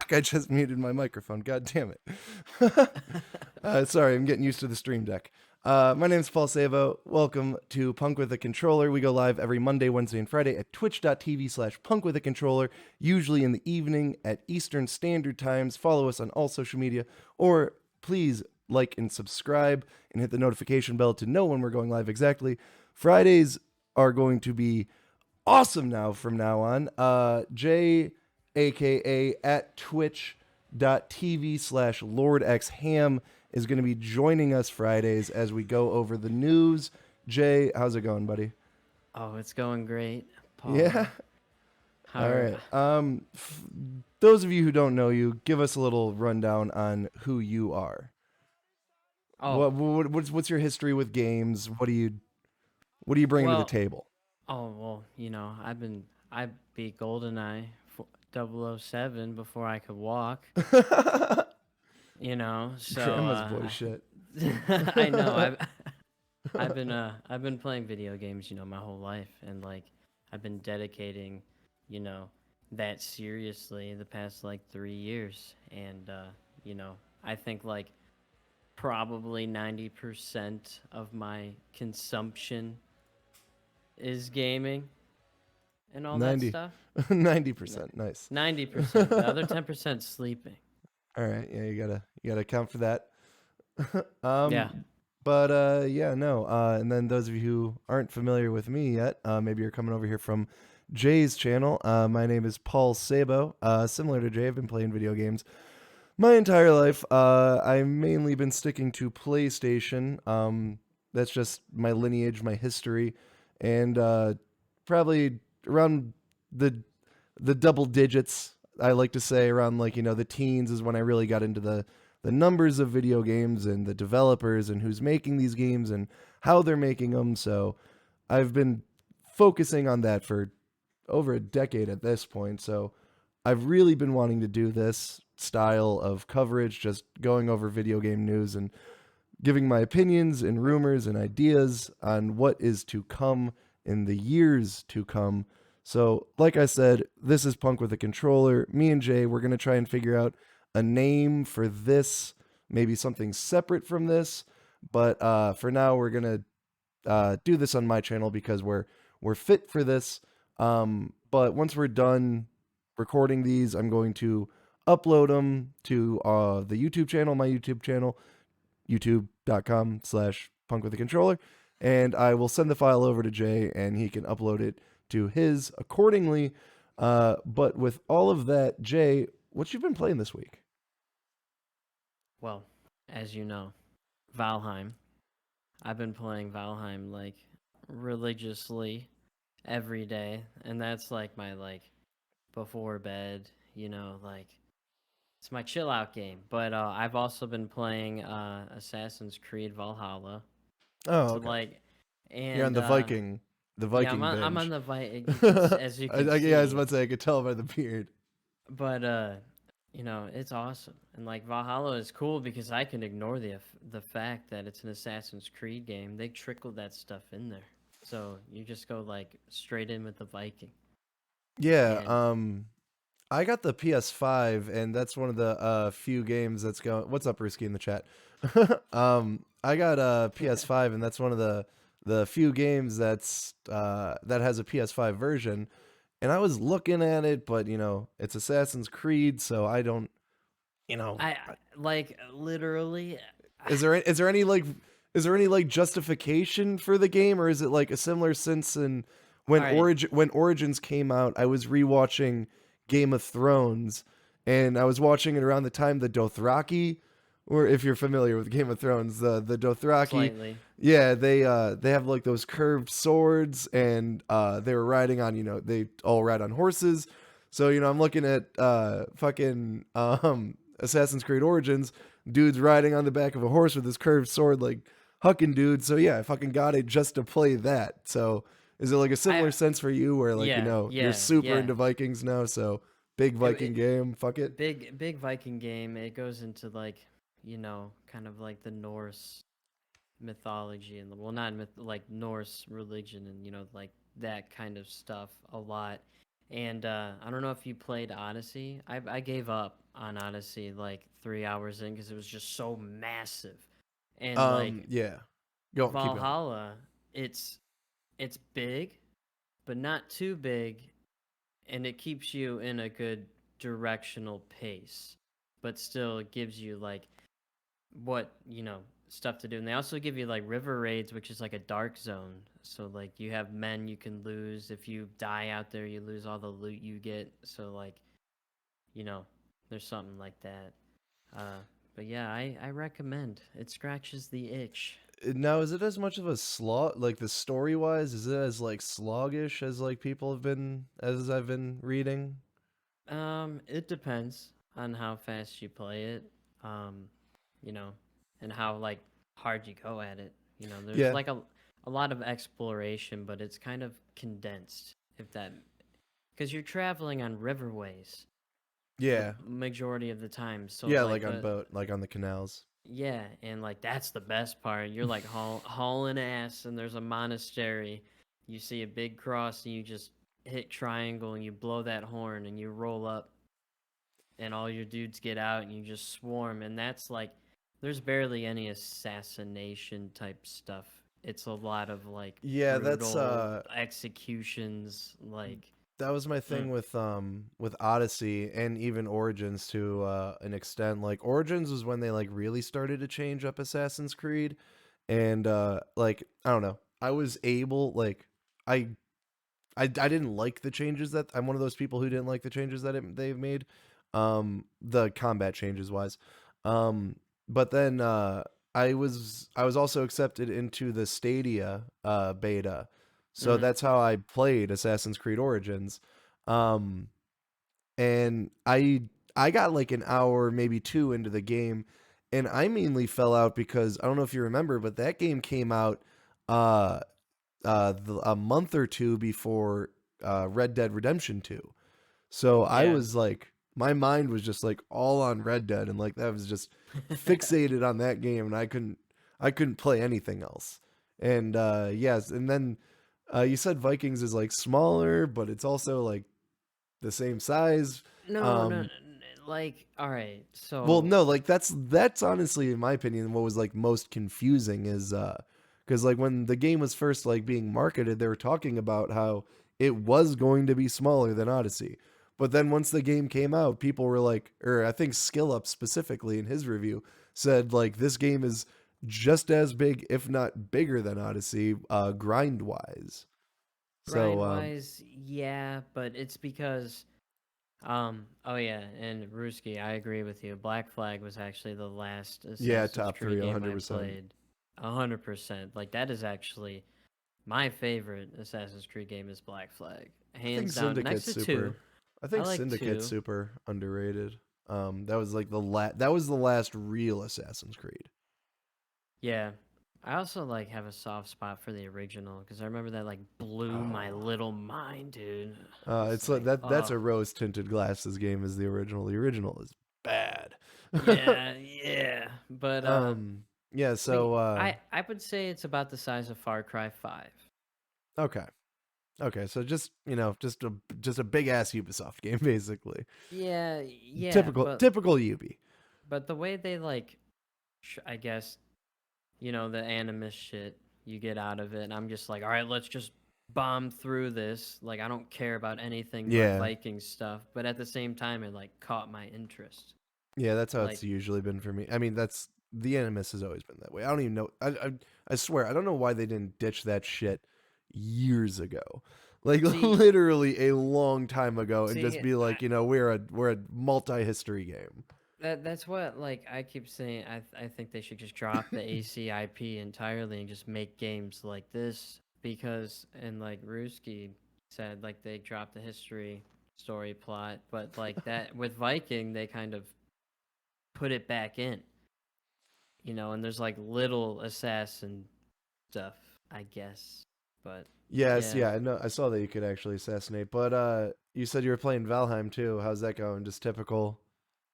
Fuck, I just muted my microphone. God damn it. Sorry, I'm getting used to the stream deck. My name is Paul Savo. Welcome to Punk with a Controller. We go live every Monday, Wednesday, and Friday at twitch.tv/Punk with a Controller, usually in the evening at Eastern Standard Times. Follow us on all social media, or please like and subscribe and hit the notification bell to know when we're going live exactly. Fridays are going to be awesome now from now on. Jay, aka at twitch.tv/LordXHam, is going to be joining us Fridays as we go over the news. Jay, how's it going, buddy? Oh, it's going great, Paul. Yeah. How All are, right. Those of you who don't know you, give us a little rundown on who you are. oh, What's your history with games? What do you bring to the well, table? I beat GoldenEye 007 before I could walk, so Grandma's boy shit. I know I've been playing video games, my whole life, and like I've been dedicating, you know, that seriously the past like 3 years, and I think like probably 90% of my consumption is gaming and all that 90 stuff. 90%. Nice. 90%. The other 10% sleeping. All right, yeah, you gotta account for that. Yeah. But yeah, no. And then those of you who aren't familiar with me yet, maybe you're coming over here from Jay's channel. My name is Paul Sabo. Similar to Jay, I've been playing video games my entire life. I've mainly been sticking to PlayStation. That's just my lineage, my history, and probably around the double digits. I like to say around like the teens is when I really got into the numbers of video games and the developers and who's making these games and how they're making them. So I've been focusing on that for over a decade at this point. So I've really been wanting to do this style of coverage, just going over video game news and giving my opinions and rumors and ideas on what is to come in the years to come. So, like I said, this is Punk with a Controller. Me and Jay, we're going to try and figure out a name for this, maybe something separate from this. But for now, we're going to do this on my channel because we're fit for this. But once we're done recording these, I'm going to upload them to the YouTube channel, my YouTube channel, youtube.com/punk with a controller, and I will send the file over to Jay and he can upload it to his accordingly. But with all of that, Jay, what you been playing this week? Well, as you know, Valheim. I've been playing Valheim like religiously every day, and that's like my like before bed, like it's my chill out game. But I've also been playing Assassin's Creed Valhalla. Oh, So okay. like, You're on and the yeah, Viking I'm on binge. the Viking. You can as you can Yeah, I was see, about to say I could tell by the beard. but it's awesome. And like Valhalla is cool because I can ignore the fact that it's an Assassin's Creed game. They trickled that stuff in there, so you just go like straight in with the Viking. Yeah, And I got the PS5, and that's one of the few games that's going. What's up, Risky in the chat? I got a PS5, and that's one of the few games that has a PS5 version. And I was looking at it, but it's Assassin's Creed, so I don't. You know, I like literally. is there any like justification for the game, or is it like a similar sense in All right, when Origins came out? I was rewatching Game of Thrones, and I was watching it around the time the Dothraki, or if you're familiar with Game of Thrones, the Dothraki, slightly. yeah, they have like those curved swords, and they were riding on they all ride on horses. So I'm looking at fucking Assassin's Creed Origins, dude's riding on the back of a horse with his curved sword, like hucking dude. So yeah, I fucking got it just to play that. So is it like a I similar sense for you, where like Yeah, you're yeah, super yeah. into Vikings now? So big It, Viking it game, fuck it. big Viking game. It goes into like kind of like the Norse mythology and well, not myth, like Norse religion and like that kind of stuff a lot. And I don't know if you played Odyssey. I gave up on Odyssey like 3 hours in because it was just so massive. And like Yeah. Go on, keep going. Valhalla, it's it's big, but not too big, and it keeps you in a good directional pace, but still gives you like what stuff to do. And they also give you like river raids, which is like a dark zone. So like you have men you can lose if you die out there. You lose all the loot you get. So like you know, there's something like that. Uh, but yeah, I recommend. It scratches the itch. Now, is it as much of a slog, like the story wise? Is it as like sluggish as like people have been, as I've been reading? It depends on how fast you play it. Um, you know, and how like hard you go at it. There's Yeah, like a lot of exploration, but it's kind of condensed. If that, because you're traveling on riverways the yeah, majority of the time. So yeah. like Like on boat, like on the canals. yeah, and like that's the best part. You're like hauling ass, and there's a monastery. You see a big cross, and you just hit triangle, and you blow that horn, and you roll up, and all your dudes get out, and you just swarm. And that's like, there's barely any assassination type stuff. It's a lot of like Yeah, that's brutal executions. Like, that was my mm, thing with Odyssey and even Origins to an extent. Like Origins was when they like really started to change up Assassin's Creed, and like I don't know, I was able like I I didn't like the changes that I'm one of those people who didn't like the changes that they've made, the combat changes wise, but then I was also accepted into the Stadia beta, so mm, that's how I played Assassin's Creed Origins, um, and I got like an hour maybe two into the game, and I mainly fell out because I don't know if you remember, but that game came out. Uh, a month or two before Red Dead Redemption 2. So I yeah. was like, my mind was just like all on Red Dead, and like that was just fixated on that game, and I couldn't play anything else. And yes, and then you said Vikings is like smaller, but it's also like the same size. No, no, Um, like, all right, well, so no, like that's honestly, in my opinion, what was like most confusing is because like when the game was first like being marketed, they were talking about how it was going to be smaller than Odyssey. But then once the game came out, people were like, or I think Skill Up specifically in his review said like this game is just as big, if not bigger than Odyssey, grind wise. So grind wise, yeah, but it's because oh yeah, and Ruski, I agree with you. Black Flag was actually the last yeah, Assassin's top Creed three, game I 100%. played. 100%. Like that is actually my favorite Assassin's Creed game is Black Flag. I think Hands down. Next Syndicate's to 2. super. I I think like Syndicate's 2. super underrated. That was like that was the last real Assassin's Creed. Yeah. I also like have a soft spot for the original because I remember that like blew my Oh, little mind, dude. I was it's like like, that's oh, a rose tinted glasses game is the original. The original is bad. yeah, yeah. But Yeah. I mean, So I would say it's about the size of Far Cry 5. okay, okay. So just just a big ass Ubisoft game basically. Yeah, yeah, Typical Ubi. but the way they like, I guess the animus shit you get out of it, and I'm just like, all right, let's just bomb through this. Like I don't care about anything but Yeah. Viking stuff, but at the same time, it like caught my interest. Yeah, that's how Like, it's usually been for me. I mean, that's the Animus has always been that way. I don't even know. I swear, I don't know why they didn't ditch that shit years ago. Like see, literally a long time ago, and just see, be like, we're a multi history game. that's what like I keep saying. I think they should just drop the ACIP entirely and just make games like this because and like Ruski said like they dropped the history story plot, but like that with Viking they kind of put it back in, and there's like little assassin stuff, I guess. But Yes, yeah. yeah, I know. I saw that you could actually assassinate, but you said you were playing Valheim too. How's that going? Just typical,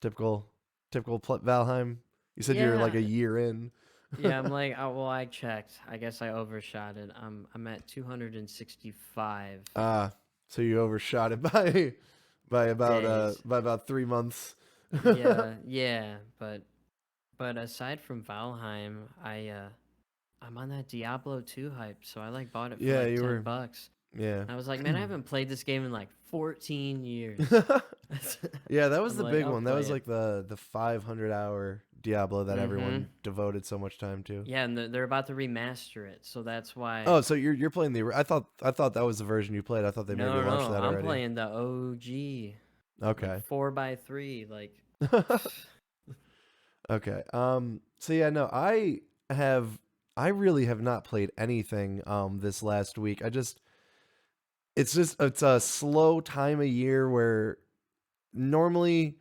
Valheim. You said you're like Yeah. a year in. Yeah, I'm like, oh, well, I checked. I guess I overshot it. I'm at 265. Ah, So you overshot it days. by about 3 months. Yeah, yeah, but aside from Valheim, I'm on that Diablo 2 hype, so I like bought it for Yeah, like you were. $10. Yeah. I was like, man, I haven't played this game in like 14 years. Yeah, that was I'm the like, big I'll one. That play was it. like the 500-hour Diablo that Mm-hmm. everyone devoted so much time to. Yeah, and they're about to remaster it, so that's why. Oh, so you're playing the I thought that was the version you played. I thought they maybe No, launched no, that I'm already. playing the OG, like Okay. 4x3, like. Okay. So yeah, no, I really have not played anything this last week. It's a slow time of year where normally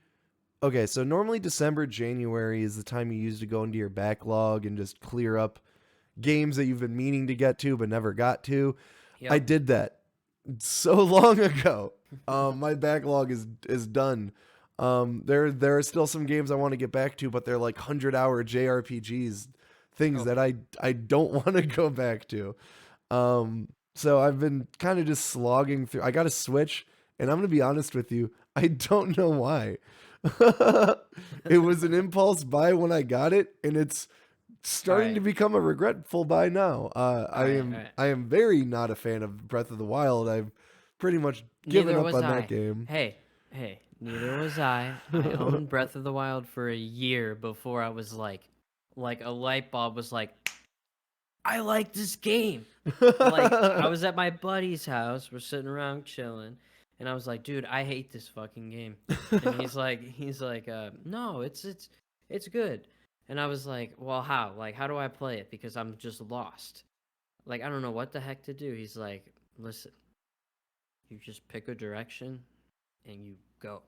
okay, so normally December, January is the time you use to go into your backlog and just clear up games that you've been meaning to get to but never got to. I Yep. did that so long ago. My backlog is done. There are still some games I want to get back to, but they're like 100-hour JRPGs, things that Okay. I don't want to go back to. So I've been kind of just slogging through. I got a Switch, and I'm gonna be honest with you, I don't know why. It was an impulse buy when I got it, and it's All starting to right. become a regretful buy now. All right. All right. I am very not a fan of Breath of the Wild. I've pretty much given Neither up was on that I. game. Hey, hey, neither was I. I owned Breath of the Wild for a year before I was like a light bulb was like, I like this game. Like I was at my buddy's house, we're sitting around chilling, and I was like, dude, I hate this fucking game. And no, it's good. And I was like, well, how? Like, how do I play it? Because I'm just lost. Like, I don't know what the heck to do. He's like, listen, you just pick a direction and you go.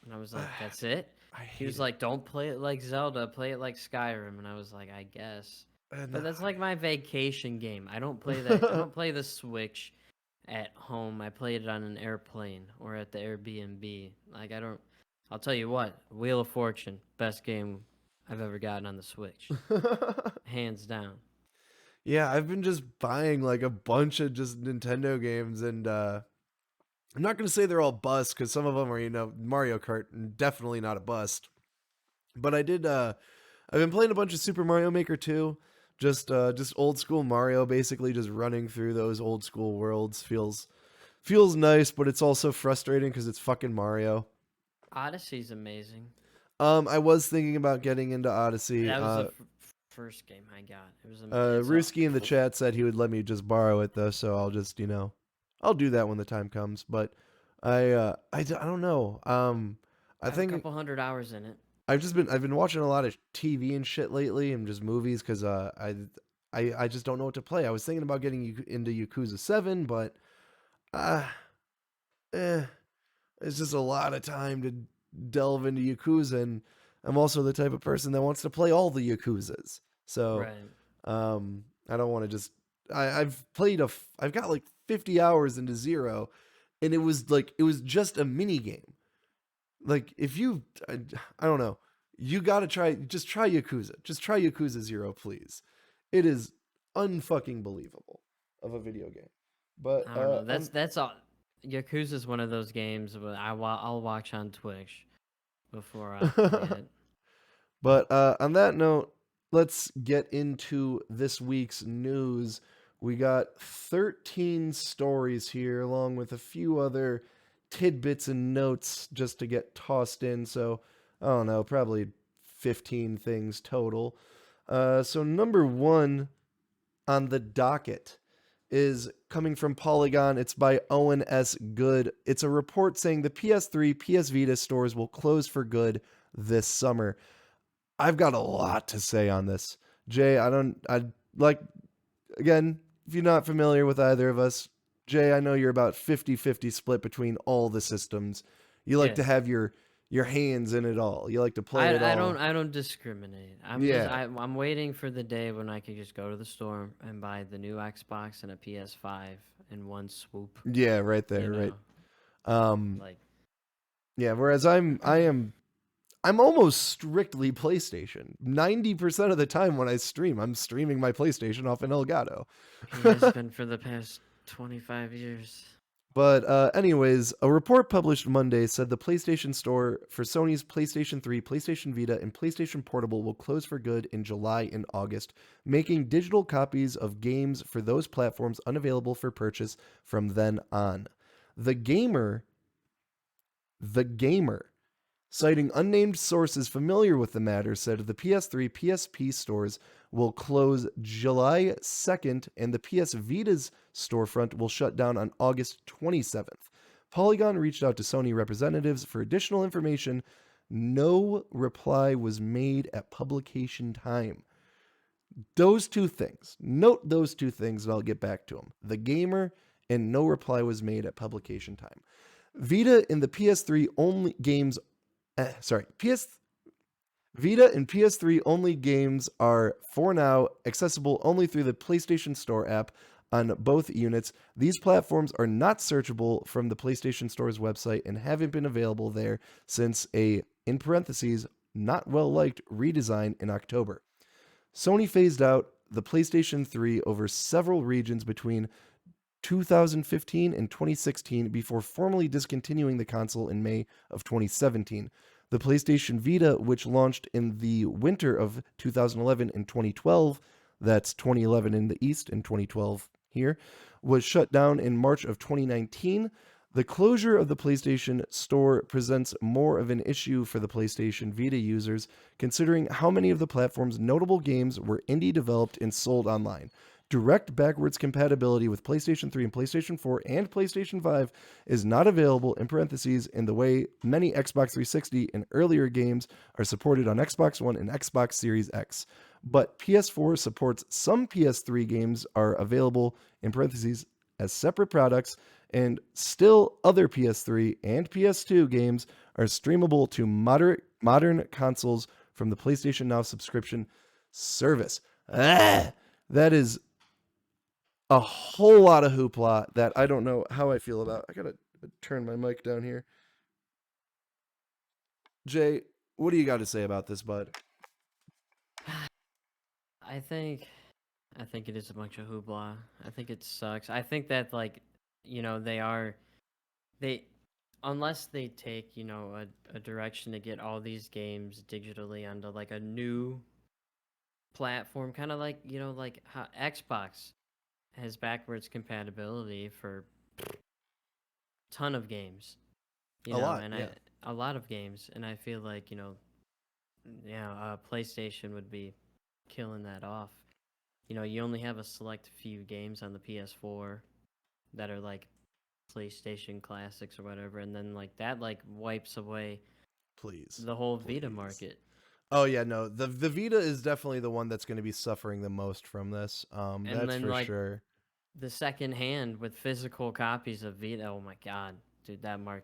And I was like, that's it? I He hate was it. like, don't play it like Zelda, play it like Skyrim. And I was like, I guess. And But that's like my vacation game. I don't play that. I don't play the Switch at home. I played it on an airplane or at the Airbnb. Like, I don't. I'll tell you what, Wheel of Fortune, best game I've ever gotten on the Switch. Hands down. Yeah, I've been just buying like a bunch of just Nintendo games, and I'm not gonna say they're all busts because some of them are, Mario Kart, and definitely not a bust. But I've been playing a bunch of Super Mario Maker 2. Just old school Mario, basically just running through those old school worlds feels nice, but it's also frustrating because it's fucking Mario. Odyssey's amazing. I was thinking about getting into Odyssey. That was the first game I got. It was it's a Ruski in the chat said he would let me just borrow it though, so I'll just I'll do that when the time comes. But I don't know. I I have a think couple 100 hours in it. I've been watching a lot of TV and shit lately, and just movies because I just don't know what to play. I was thinking about getting into Yakuza 7, but uh, eh, it's just a lot of time to delve into Yakuza, and I'm also the type of person that wants to play all the Yakuzas. So Right. I don't want to just. I've got like 50 hours into Zero, and it was just a mini game. Like if you, I don't know, you gotta try Yakuza. Just try Yakuza 0, please. It is unfucking believable of a video game. But I don't know. That's all. Yakuza's one of those games where I'll watch on Twitch before I play it. But on that note, let's get into this week's news. We got 13 stories here, along with a few other tidbits and notes just to get tossed in. So, I don't know, probably 15 things total. So, number one on the docket is coming from Polygon. It's by Owen S. Good. It's a report saying the PS3, PS Vita stores will close for good this summer. I've got a lot to say on this. Jay, I like, again, if you're not familiar with either of us, Jay, I know you're about 50-50 split between all the systems. You like to Yes. have your hands in it all. You like to play it all. I don't discriminate. Yeah. I'm waiting for the day when I could just go to the store and buy the new Xbox and a PS5 in one swoop. Yeah, right there, You right. know, Um like yeah, whereas I'm almost strictly PlayStation. 90% of the time when I stream, I'm streaming my PlayStation off an Elgato. he has been for the past 25 years. But anyways, a report published Monday said the PlayStation Store for Sony's PlayStation 3, PlayStation Vita, and PlayStation Portable will close for good in July and August, making digital copies of games for those platforms unavailable for purchase from then on. The Gamer, the Gamer, citing unnamed sources familiar with the matter, said the PS3, PSP stores will close July 2nd and the PS Vita's storefront will shut down on August 27th. Polygon reached out to Sony representatives for additional information. No reply was made at publication time. Those two things. Note those two things, and I'll get back to them. The Gamer and no reply was made at publication time. Vita and the PS3 only games PS Vita and PS3 only games are, for now, accessible only through the PlayStation Store app on both units. These platforms are not searchable from the PlayStation Store's website and haven't been available there since a, in parentheses, not well liked redesign in October. Sony phased out the PlayStation 3 over several regions between 2015 and 2016 before formally discontinuing the console in May of 2017. The PlayStation Vita, which launched in the winter of 2011 and 2012, that's 2011 in the East and 2012 here, was shut down in March of 2019. The closure of the PlayStation Store presents more of an issue for the PlayStation Vita users, considering how many of the platform's notable games were indie developed and sold online. Direct backwards compatibility with PlayStation 3 and PlayStation 4 and PlayStation 5 is not available, in parentheses, in the way many Xbox 360 and earlier games are supported on Xbox One and Xbox Series X. But PS4 supports some PS3 games are available, in parentheses, as separate products, and still other PS3 and PS2 games are streamable to modern consoles from the PlayStation Now subscription service. That is a whole lot of hoopla that I don't know how I feel about. I gotta turn my mic down here. Jay, what do you got to say about this, bud? I think I think it is a bunch of hoopla. I think it sucks. I think that like, they unless they take, a direction to get all these games digitally onto like a new platform, kind of like, like how Xbox has backwards compatibility for ton of games, A lot, and yeah. a lot of games, and I feel like, PlayStation would be killing that off. You only have a select few games on the PS4 that are like PlayStation classics or whatever, and then like that like wipes away Please. the whole Vita Please. market. Oh yeah, no. The Vita is definitely the one that's going to be suffering the most from this. And That's then for like sure. the second hand with physical copies of Vita. Oh my god, dude, that mark.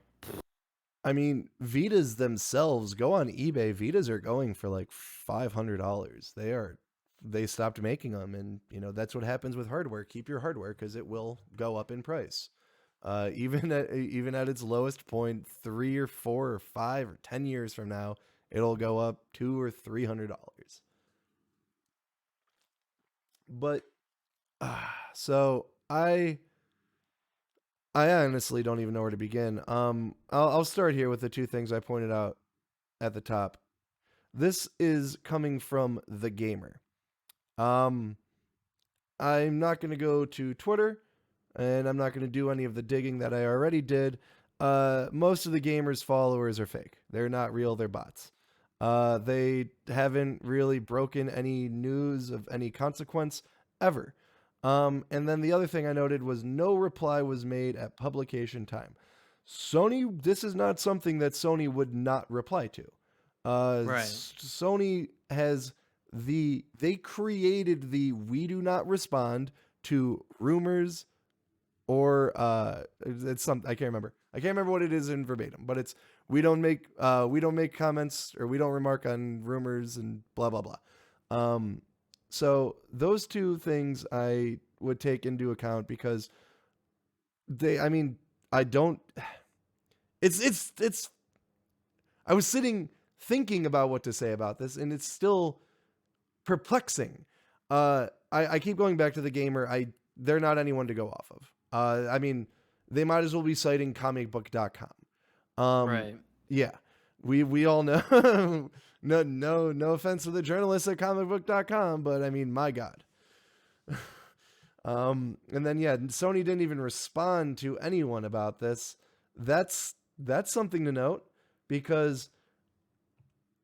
I mean, Vitas themselves go on eBay. Vitas are going for like $500. They stopped making them, and that's what happens with hardware. Keep your hardware because it will go up in price. Even at its lowest point, 3 or 4 or 5 or 10 years from now, it'll go up $200 or $300. But so I honestly don't even know where to begin. I'll start here with the two things I pointed out at the top. This is coming from the gamer. Um, I'm not going to go to Twitter, and I'm not going to do any of the digging that I already did. Most of the gamers' followers are fake. They're not real. They're bots. They haven't really broken any news of any consequence ever. And then the other thing I noted was no reply was made at publication time. Sony, this is not something that Sony would not reply to. Right. Sony has they created the we do not respond to rumors or it's some I can't remember. I can't remember what it is in verbatim, but it's we don't make comments or we don't remark on rumors and blah blah blah. So those two things I would take into account because I mean, I don't. It's. I was sitting thinking about what to say about this, and it's still perplexing. I keep going back to the gamer. They're not anyone to go off of. I mean, they might as well be citing comicbook.com. Right. Yeah, we all know. No offense to the journalists at comicbook.com, but I mean, my God. And then yeah, Sony didn't even respond to anyone about this. That's something to note, because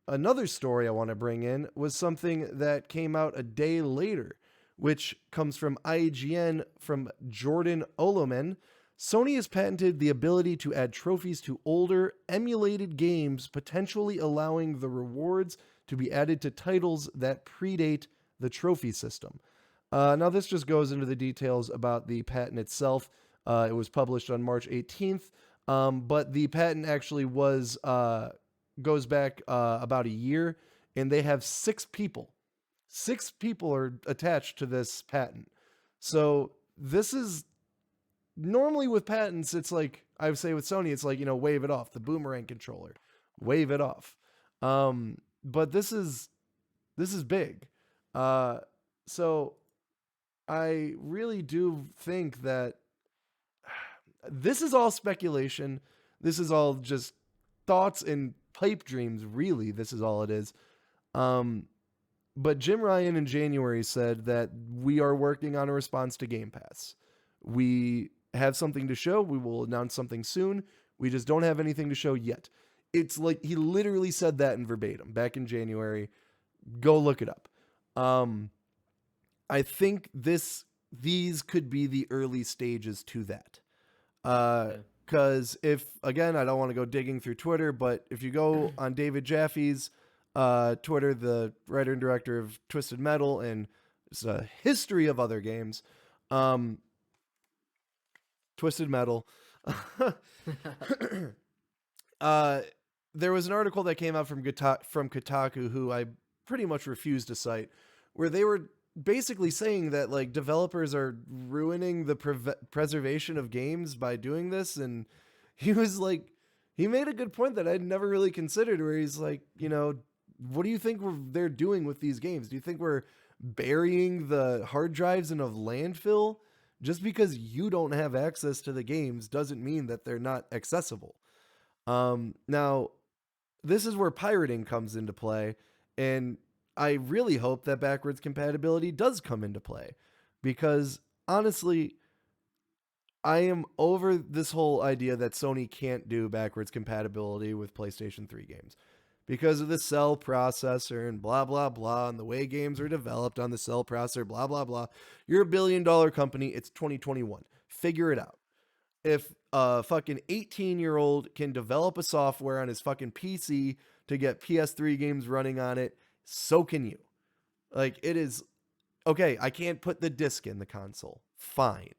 another story I want to bring in was something that came out a day later, which comes from IGN from Jordan Olomen. Sony has patented the ability to add trophies to older emulated games, potentially allowing the rewards to be added to titles that predate the trophy system. Now, this just goes into the details about the patent itself. It was published on March 18th, but the patent actually goes back about a year, and they have 6 people. 6 people are attached to this patent. So this is normally with patents, it's like I would say with Sony, it's like, wave it off. The boomerang controller, wave it off. But this is big. So I really do think that this is all speculation. This is all just thoughts and pipe dreams. Really, this is all it is. But Jim Ryan in January said that we are working on a response to Game Pass. We have something to show. We will announce something soon. We just don't have anything to show yet. It's like he literally said that in verbatim back in January. Go look it up. I think these could be the early stages to that. Because if, again, I don't want to go digging through Twitter, but if you go on David Jaffe's Twitter, the writer and director of Twisted Metal and it's a history of other games, Twisted Metal. There was an article that came out from Kotaku, who I pretty much refused to cite, where they were basically saying that like developers are ruining the preservation of games by doing this. And he made a good point that I'd never really considered, where he's like, what do you think they're doing with these games? Do you think we're burying the hard drives in a landfill? Just because you don't have access to the games doesn't mean that they're not accessible. Now, this is where pirating comes into play, and I really hope that backwards compatibility does come into play, because honestly, I am over this whole idea that Sony can't do backwards compatibility with PlayStation 3 games because of the cell processor and blah, blah, blah, and the way games are developed on the cell processor, blah, blah, blah. You're a $1 billion company. It's 2021. Figure it out. If a fucking 18-year-old can develop a software on his fucking PC to get PS3 games running on it, so can you. Like, it is okay. I can't put the disc in the console. Fine.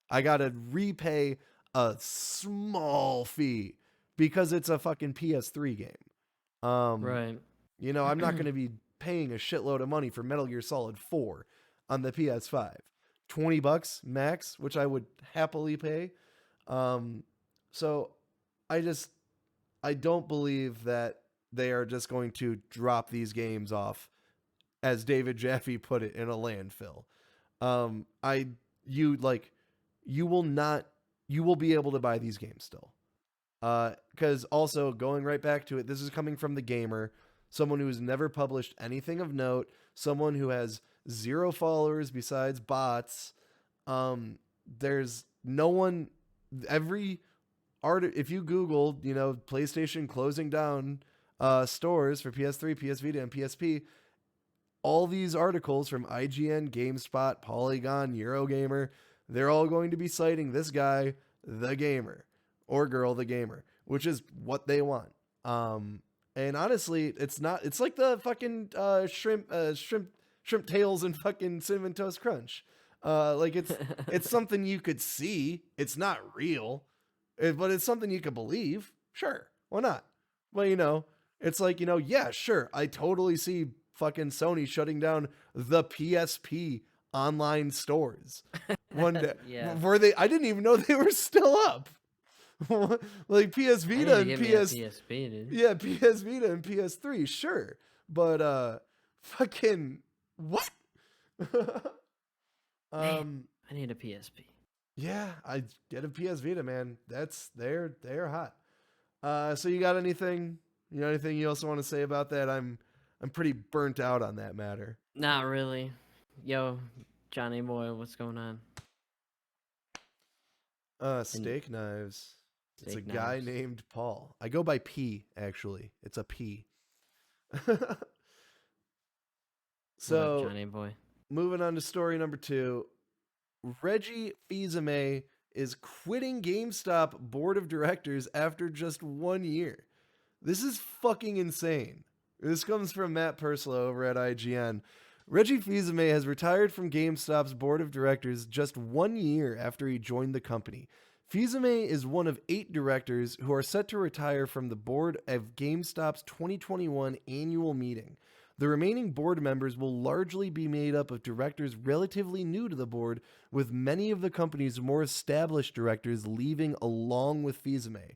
I gotta repay a small fee because it's a fucking PS3 game. Right. I'm not gonna be paying a shitload of money for Metal Gear Solid 4 on the PS5. $20 max, which I would happily pay. So I don't believe that they are just going to drop these games off, as David Jaffe put it, in a landfill. You will be able to buy these games still. Because also, going right back to it, this is coming from the gamer, someone who has never published anything of note, someone who has 0 followers besides bots. There's no one. If you Google, PlayStation closing down stores for PS3, PS Vita, and PSP, all these articles from IGN, GameSpot, Polygon, Eurogamer, they're all going to be citing this guy, the gamer, or girl, the gamer, which is what they want. And honestly, it's like the fucking shrimp tails and fucking Cinnamon Toast Crunch. It's something you could see. It's not real, but it's something you could believe. Sure, why not? Well, it's like, yeah, sure, I totally see fucking Sony shutting down the PSP online stores one day. Yeah. I didn't even know they were still up. Like PS Vita and PSP, dude. yeah, PS Vita and PS3, sure, but fucking what? Man, I need a PSP. Yeah, I get a PS Vita, man. They're hot. So you got anything? You know anything you also want to say about that? I'm pretty burnt out on that matter. Not really. Yo, Johnny boy, what's going on? And Steak knives. It's a steak guy knives. named Paul. I go by P actually. It's a P. What up, So Johnny boy? moving on to story number 2. Reggie Fils-Aimé is quitting GameStop board of directors after just 1 year. This is fucking insane. This comes from Matt Purslow over at IGN. Reggie Fils-Aimé has retired from GameStop's board of directors just 1 year after he joined the company. Fils-Aimé is one of 8 directors who are set to retire from the board of GameStop's 2021 annual meeting. The remaining board members will largely be made up of directors relatively new to the board, with many of the company's more established directors leaving along with Fils-Aimé.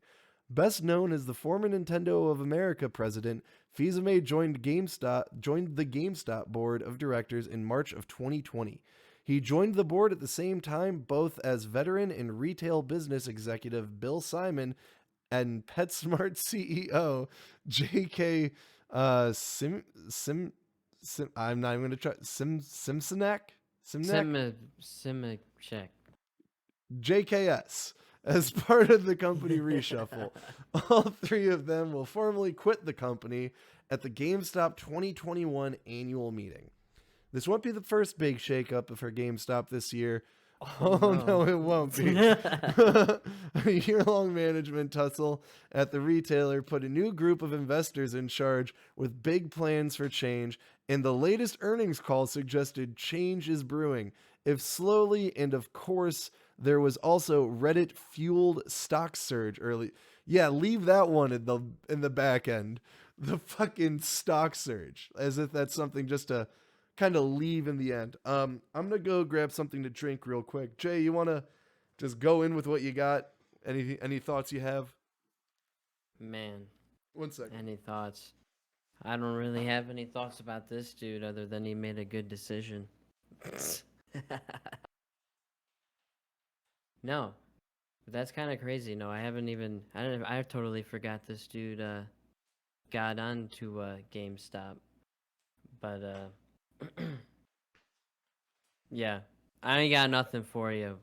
Best known as the former Nintendo of America president, Fils-Aimé joined the GameStop board of directors in March of 2020. He joined the board at the same time both as veteran and retail business executive Bill Simon and PetSmart CEO J.K. I'm not even going to try Simsonak. Check. JKS. As part of the company reshuffle, all 3 of them will formally quit the company at the GameStop 2021 annual meeting. This won't be the first big shakeup for GameStop this year. Oh, no, it won't be. A year-long management tussle at the retailer put a new group of investors in charge with big plans for change, and the latest earnings call suggested change is brewing, if slowly, and of course, there was also Reddit-fueled stock surge early. Yeah, leave that one in the back end. The fucking stock surge, as if that's something just to kind of leave in the end. I'm gonna go grab something to drink real quick. Jay, you wanna just go in with what you got? Any thoughts you have? Man, 1 second. any thoughts? I don't really have any thoughts about this dude other than he made a good decision. No, that's kind of crazy. No, I haven't even. I totally forgot this dude got onto GameStop, but yeah, I ain't got nothing for you.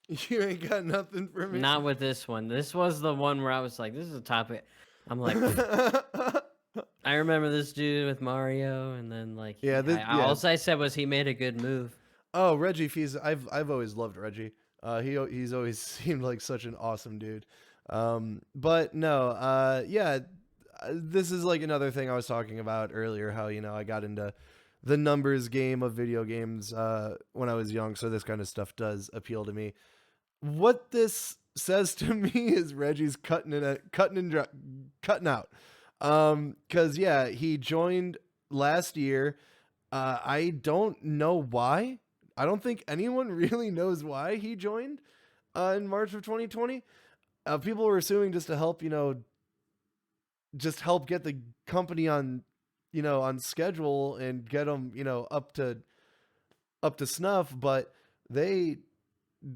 You ain't got nothing for me. Not with this one. This was the one where I was like, this is a topic. I'm like, I remember this dude with Mario, and then like, Yeah, all I said was he made a good move. Oh, Reggie Fils. I've always loved Reggie. He's always seemed like such an awesome dude. But no, yeah, this is like another thing I was talking about earlier. How I got into the numbers game of video games when I was young, so this kind of stuff does appeal to me. What this says to me is Reggie's cutting out. Cause yeah, he joined last year. I don't know why. I don't think anyone really knows why he joined in March of 2020. People were assuming just to help, just help get the company on, on schedule and get them, up to snuff. But they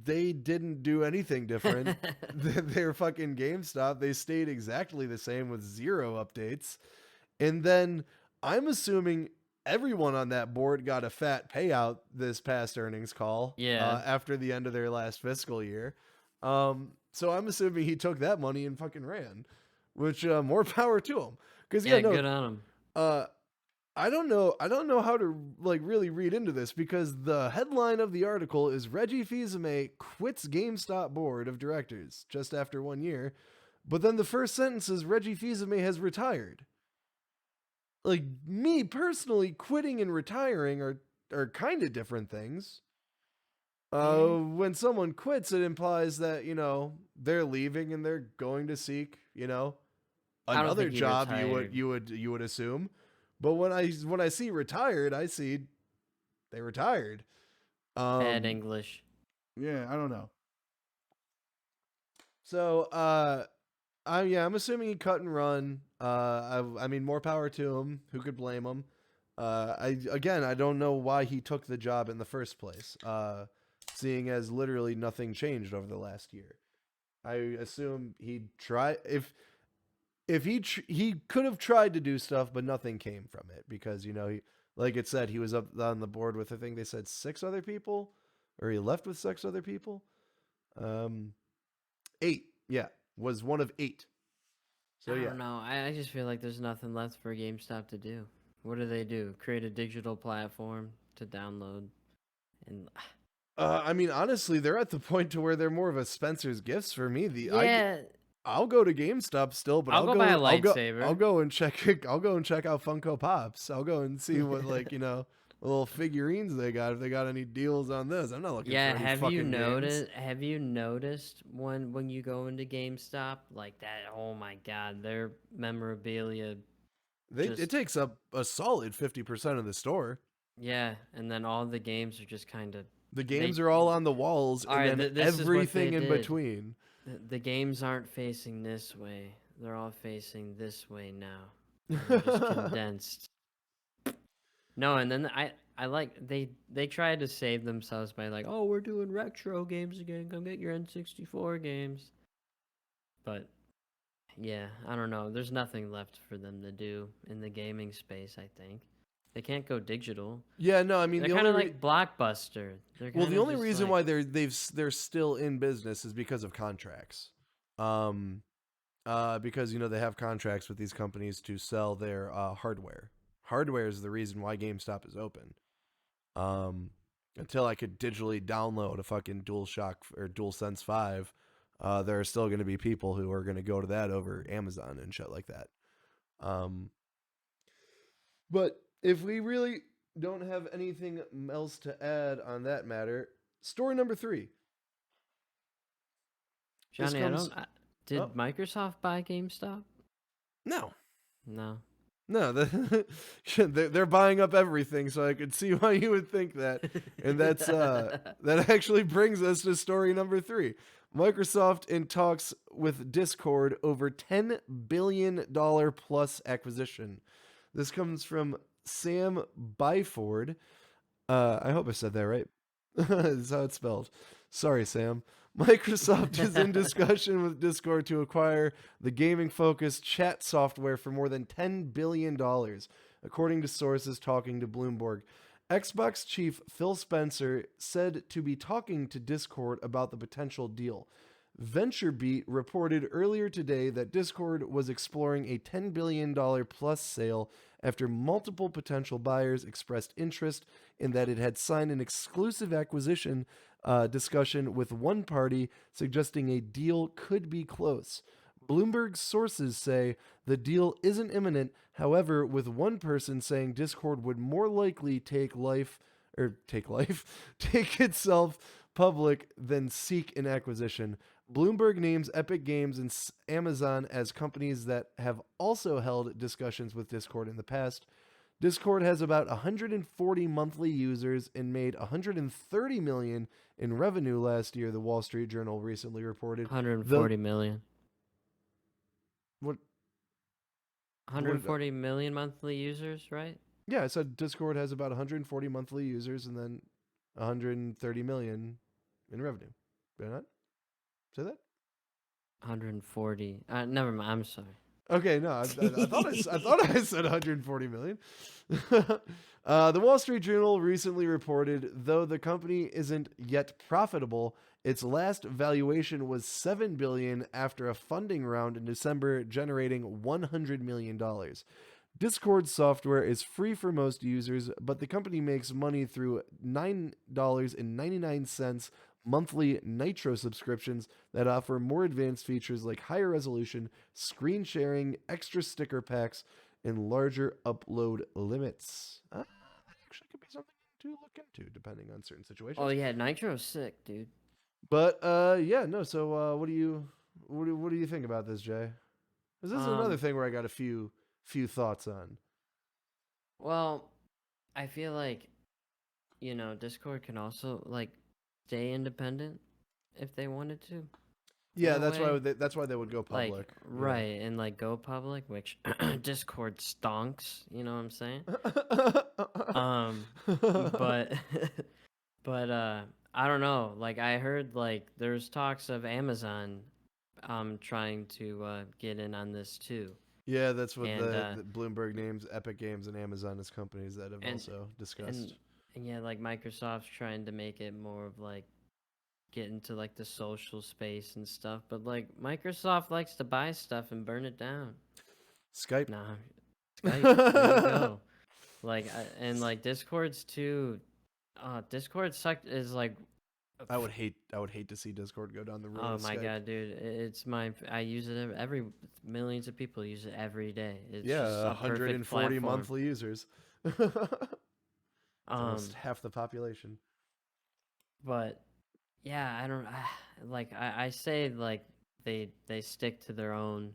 didn't do anything different. They're fucking GameStop. They stayed exactly the same with 0 updates. And then I'm assuming everyone on that board got a fat payout this past earnings call. Yeah. After the end of their last fiscal year. So I'm assuming he took that money and fucking ran, which more power to him. Because good on him. I don't know how to like really read into this, because the headline of the article is Reggie Fils-Aimé quits GameStop board of directors just after 1 year, but then the first sentence is Reggie Fils-Aimé has retired. Like, me personally, quitting and retiring are kind of different things. When someone quits, it implies that they're leaving and they're going to seek another job. You would assume. But when I see retired, I see they retired. Bad English. Yeah, I don't know. So, I'm assuming he cut and run. I mean, more power to him. Who could blame him? I don't know why he took the job in the first place. seeing as literally nothing changed over the last year. I assume he'd try if he could have tried to do stuff, but nothing came from it because he, like it said, he was up on the board with, I think they said 6 other people, or he left with 6 other people. 8, yeah, was one of 8. So I yeah, don't know. I just feel like there's nothing left for GameStop to do. What do? Create a digital platform to download, and I mean, honestly, they're at the point to where they're more of a Spencer's Gifts for me. yeah, I'll go to GameStop still, but I'll go buy a lightsaber. I'll go and check I'll go and check out Funko Pops. I'll go and see what little figurines they got, if they got any deals on this. I'm not looking for Yeah, any have fucking you games. noticed? Have you noticed when you go into GameStop like that? Oh my God, their memorabilia. It takes up a solid 50% of the store. Yeah, and then all the games are just kind of. The games are all on the walls, All and right, then this is what they everything in did. between. The games aren't facing this way; they're all facing this way now. They're just condensed. No, and then I like they tried to save themselves by like, oh, we're doing retro games again. Come get your N64 games. But yeah, I don't know. There's nothing left for them to do in the gaming space. I think they can't go digital. Yeah, no, I mean They're kind of like Blockbuster. the only reason why they're still in business is because of contracts. Because they have contracts with these companies to sell their hardware. Hardware is the reason why GameStop is open. Until I could digitally download a fucking DualShock or DualSense 5, there are still going to be people who are going to go to that over Amazon and shit like that. But if we really don't have anything else to add on that matter, story number 3. Johnny, did Oh. Microsoft buy GameStop? No. No. No, they're buying up everything, so I could see why you would think that. And that actually brings us to story number 3. Microsoft in talks with Discord over $10 billion plus acquisition. This comes from Sam Byford. I hope I said that right. That's how it's spelled. Sorry, Sam. Microsoft is in discussion with Discord to acquire the gaming-focused chat software for more than $10 billion, according to sources talking to Bloomberg. Xbox chief Phil Spencer said to be talking to Discord about the potential deal. VentureBeat reported earlier today that Discord was exploring a $10 billion plus sale after multiple potential buyers expressed interest in that it had signed an exclusive acquisition discussion with one party, suggesting a deal could be close. Bloomberg sources say the deal isn't imminent, however, with one person saying Discord would more likely take itself public than seek an acquisition. Bloomberg names Epic Games and Amazon as companies that have also held discussions with Discord in the past. Discord has about 140 monthly users and made $130 million in revenue last year, the Wall Street Journal recently reported. 140 million. What? 140 million monthly users, right? Yeah, I said Discord has about 140 monthly users and then 130 million in revenue. Did I not say that? 140. Never mind. I'm sorry. Okay, no, I thought I said 140 million. The Wall Street Journal recently reported, though the company isn't yet profitable, its last valuation was $7 billion after a funding round in December, generating $100 million. Discord software is free for most users, but the company makes money through $9.99 monthly Nitro subscriptions that offer more advanced features like higher resolution, screen sharing, extra sticker packs, and larger upload limits. That actually could be something to look into, depending on certain situations. Oh yeah, Nitro's sick, dude. But yeah, no. So what do you think about this, Jay? 'Cause this is another thing where I got a few thoughts on. Well, I feel like Discord can also like stay independent if they wanted to. Yeah, that's why they would go public. Like, right, and like go public, which Discord stonks, you know what I'm saying? But but I don't know. Like I heard like there's talks of Amazon trying to get in on this too. Yeah, that's what And the Bloomberg names Epic Games and Amazon as companies that have and also and discussed. and yeah, like Microsoft's trying to make it more of like get into like the social space and stuff, but like Microsoft likes to buy stuff and burn it down. Skype. Nah, Skype, there you go. Like and like Discord's too. Discord sucked is like I would hate to see Discord go down the road oh of my Skype. god, dude! It's my I use it every millions of people use it every day. It's just Yeah, a perfect 140 platform. monthly users. It's almost Um, half the population. but yeah, I don't like I say like they stick to their own,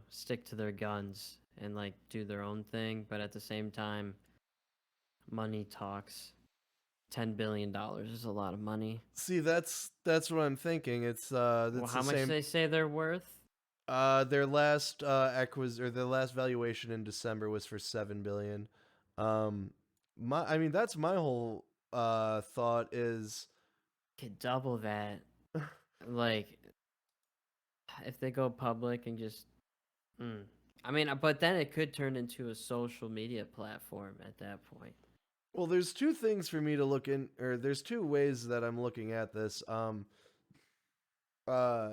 stick to their guns and like do their own thing, but at the same time, money talks. $10 billion is a lot of money. See, that's what I'm thinking. It's Well, that's how the much do same. they say they're worth? Their last their last valuation in December was for 7 billion. I mean that's my whole thought is Could double that. Like if they go public and just I mean, but then it could turn into a social media platform at that point. well, there's two things for me to look in, or there's two ways that I'm looking at this. Uh,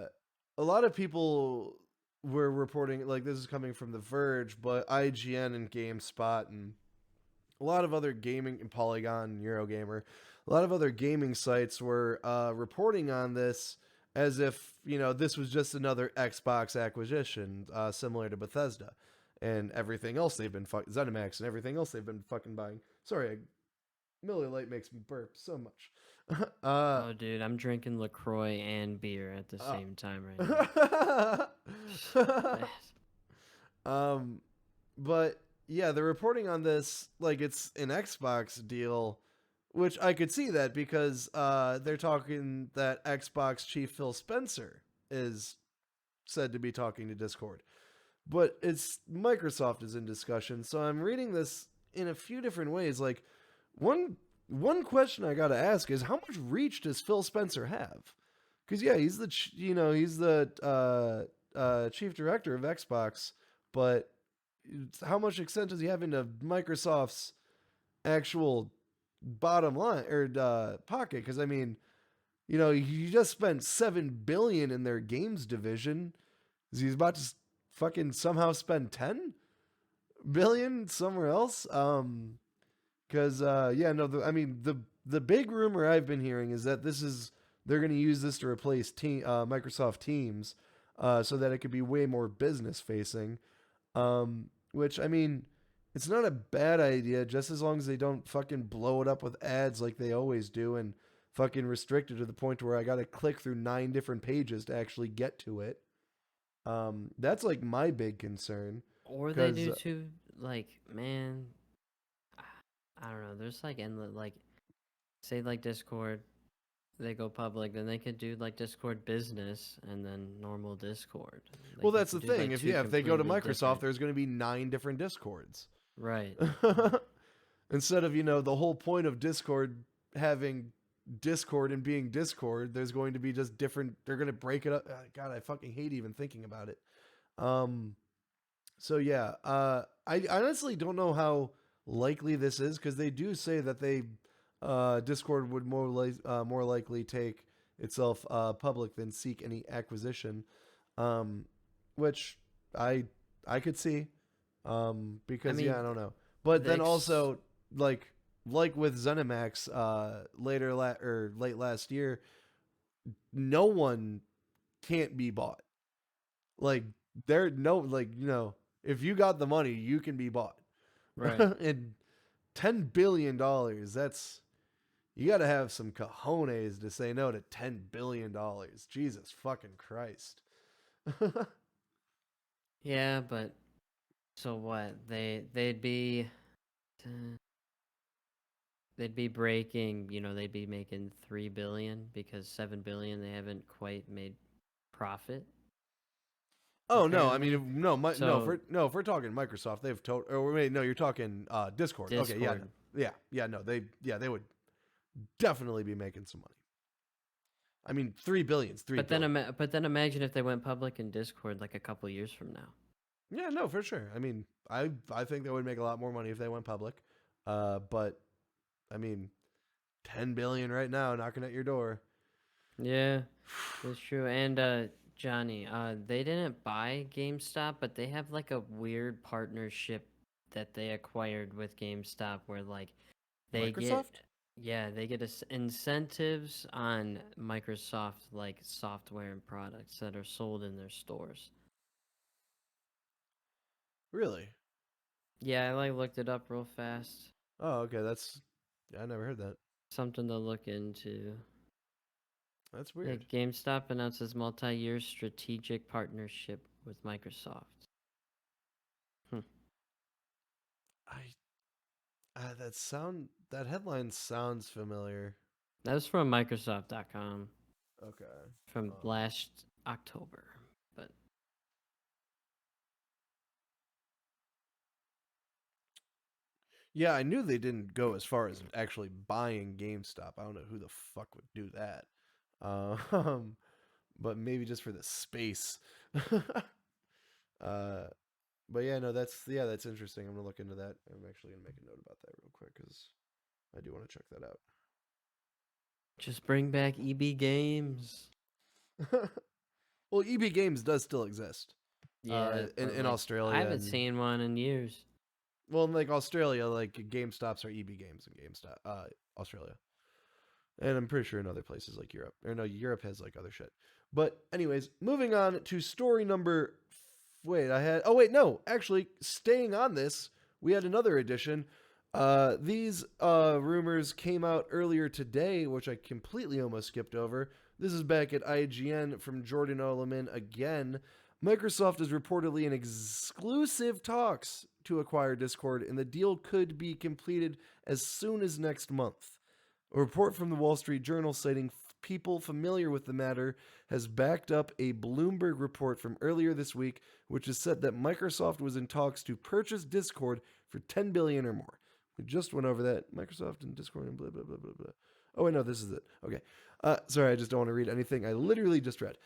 a lot of people were reporting like this is coming from The Verge, but IGN and GameSpot and a lot of other gaming and Polygon, Eurogamer, a lot of other gaming sites were reporting on this as if this was just another Xbox acquisition, similar to Bethesda and everything else they've been ZeniMax and everything else they've been fucking buying. Sorry, Miller Lite makes me burp so much. uh, Oh, dude, I'm drinking LaCroix and beer at the uh, same time right now. um, but yeah, they're reporting on this like it's an Xbox deal, which I could see that because they're talking that Xbox chief Phil Spencer is said to be talking to Discord. But it's Microsoft is in discussion, so I'm reading this in a few different ways. Like one question I got to ask is how much reach does Phil Spencer have? Because yeah, he's he's the chief director of Xbox, but how much extent does he have into Microsoft's actual bottom line or pocket? Because I mean, you just spent 7 billion in their games division. Is he's about to fucking somehow spend 10 billion somewhere else? Because yeah, no, I mean the big rumor I've been hearing is that they're going to use this to replace Microsoft Teams, so that it could be way more business facing. Which I mean, it's not a bad idea, just as long as they don't fucking blow it up with ads like they always do and fucking restrict it to the point where I got to click through 9 different pages to actually get to it. That's like my big concern. Or they Because do too, like, man, I don't know. There's like endless, like, say like Discord, they go public, then they could do like Discord business and then normal Discord. well, Like you that's could the do thing. like If two yeah, if they go to completely Microsoft, different. there's going to be 9 different Discords. Right. Instead of the whole point of Discord having Discord and being Discord, there's going to be just different. They're going to break it up. God, I fucking hate even thinking about it. Um, so yeah, I honestly don't know how likely this is because they do say that Discord would more likely take itself public than seek any acquisition, um, which I I could see, I because yeah, I mean, don't know, but the then ex- also like with ZeniMax or late last year, no one can't be bought. Like there no like if you got the money, you can be bought. right. And $10 billion, that's you got to have some cojones to say no to $10 billion. Jesus fucking Christ. Yeah, but so what? Uh, they'd be breaking, they'd be making 3 billion because 7 billion they haven't quite made profit Oh no, I mean apparently. So if we're talking Microsoft, they've told or wait, no, you're talking Discord. Okay, yeah, no, Discord. yeah, no, they would definitely be making some money. I mean, 3 billion, 3 But billion. then imagine if they went public in Discord like a couple years from now. Yeah, no, for sure. I mean, I think they would make a lot more money if they went public. But I mean, 10 billion right now knocking at your door. Yeah, that's true. And Johnny, they didn't buy GameStop, but they have like a weird partnership that they acquired with GameStop where like they get Microsoft? they get incentives on Microsoft like software and products that are sold in their stores. Really? Yeah, I like looked it up real fast. Oh, okay. I never heard that. Something to look into. That's Yeah, weird. GameStop announces multi-year strategic partnership with Microsoft. Hmm. I that headline sounds familiar. That was from Microsoft.com Okay. from last October. But Yeah, I knew they didn't go as far as actually buying GameStop. I don't know who the fuck would do that. Um, but maybe just for the space. uh, but yeah, no, that's interesting. I'm gonna look into that. I'm actually gonna make a note about that real quick because I do want to check that out. just bring back EB Games. Well, EB Games does still exist. Yeah, but In like I Australia haven't and seen one in years. well, in like Australia, like GameStops are EB Games in GameStop, Australia. And I'm pretty sure in other places like Europe. Or no, Europe has like other shit. But anyways, moving on to story number. Wait, I had. Oh wait, no. Actually, staying on this, we had another edition. These rumors came out earlier today, which I completely almost skipped over. This is back at IGN from Jordan Oloman again. Microsoft is reportedly in exclusive talks to acquire Discord, and the deal could be completed as soon as next month. A report from the Wall Street Journal citing people familiar with the matter has backed up a Bloomberg report from earlier this week, which has said that Microsoft was in talks to purchase Discord for 10 billion or more. We just went over that. Microsoft and Discord and blah blah blah blah blah. Oh wait, no, this is it. Okay, sorry, I just don't want to read anything I literally just read.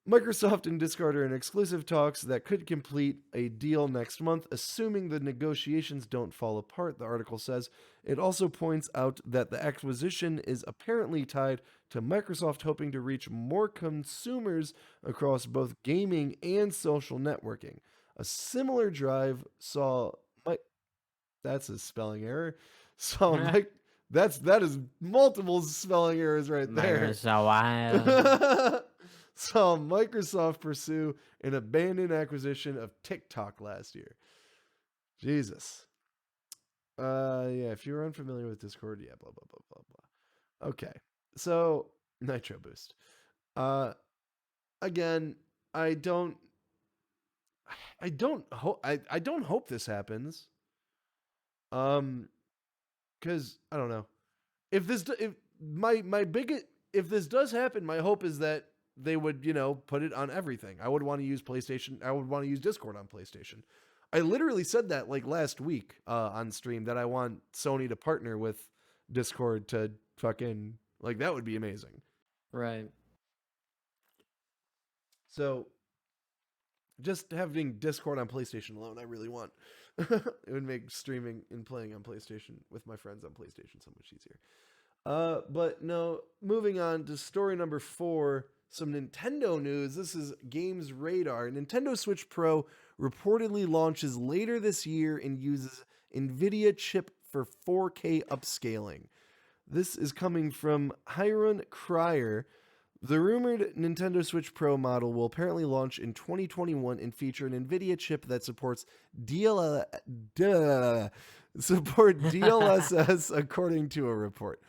Microsoft and Discord are in exclusive talks that could complete a deal next month, assuming the negotiations don't fall apart, the article says. It also points out that the acquisition is apparently tied to Microsoft hoping to reach more consumers across both gaming and social networking. A similar drive saw that's a spelling error. Saw Mike that is multiple spelling errors right there. Microsoft. Saw Microsoft pursue an abandoned acquisition of TikTok last year. Jesus. Yeah, if you're unfamiliar with Discord, yeah, blah blah blah blah blah. Okay. So, Nitro Boost. Again, I don't hope this happens. Cuz I don't know. If my biggest if this does happen, my hope is that they would, put it on everything. I would want to use PlayStation. I would want to use Discord on PlayStation. I literally said that like last week on stream that I want Sony to partner with Discord to fucking like that would be amazing. Right. So just having Discord on PlayStation alone, I really want. It would make streaming and playing on PlayStation with my friends on PlayStation so much easier. But no, moving on to story number 4, some Nintendo news. This is Games Radar. Nintendo Switch Pro reportedly launches later this year and uses NVIDIA chip for 4K upscaling. This is coming from Hiron Cryer. The rumored Nintendo Switch Pro model will apparently launch in 2021 and feature an NVIDIA chip that supports DLSS, according to a report.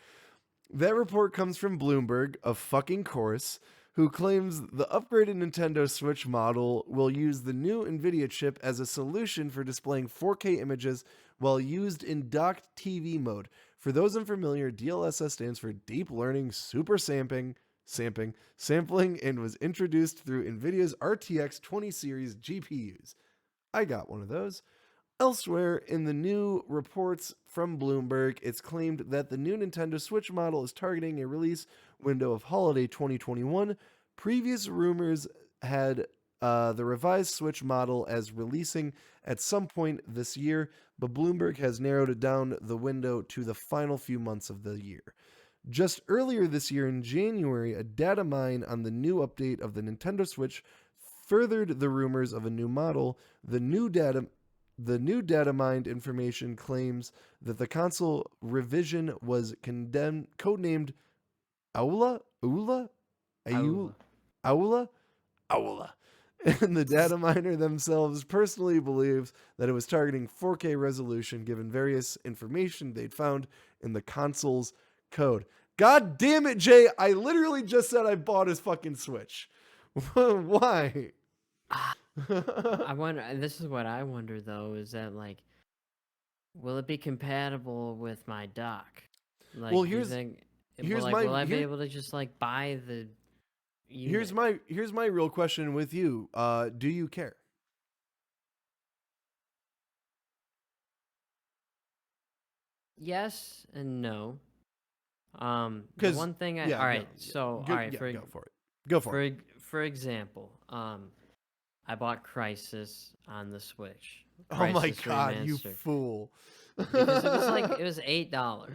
That report comes from Bloomberg, of fucking course, who claims the upgraded Nintendo Switch model will use the new NVIDIA chip as a solution for displaying 4K images while used in docked TV mode. For those unfamiliar, DLSS stands for Deep Learning Super Sampling, and was introduced through NVIDIA's RTX 20 series GPUs. I got one of those. Elsewhere, in the new reports from Bloomberg, it's claimed that the new Nintendo Switch model is targeting a release window of holiday 2021. Previous rumors had the revised Switch model as releasing at some point this year, but Bloomberg has narrowed it down the window to the final few months of the year. Just earlier this year in January, a data mine on the new update of the Nintendo Switch furthered the rumors of a new model. The new data mined information claims that the console revision was codenamed Aula, Ula, Aula. Aula, Aula. And the data miner themselves personally believes that it was targeting 4K resolution given various information they'd found in the console's code. God damn it, Jay. I literally just said I bought his fucking Switch. Why? I wonder. And this is what I wonder though: is that like, will it be compatible with my dock? Like, Well, do you here's think? here's Like, my will I be here, able to just like buy the here's unit? my real question with you. Do you care? Yes and no. The Because one thing yeah, all no, right. yeah, So, all go, right. yeah, go for it. Go for it. For example, I bought Crisis on the Switch. Oh my Crisis god, you Remastered. fool! Because it was $8.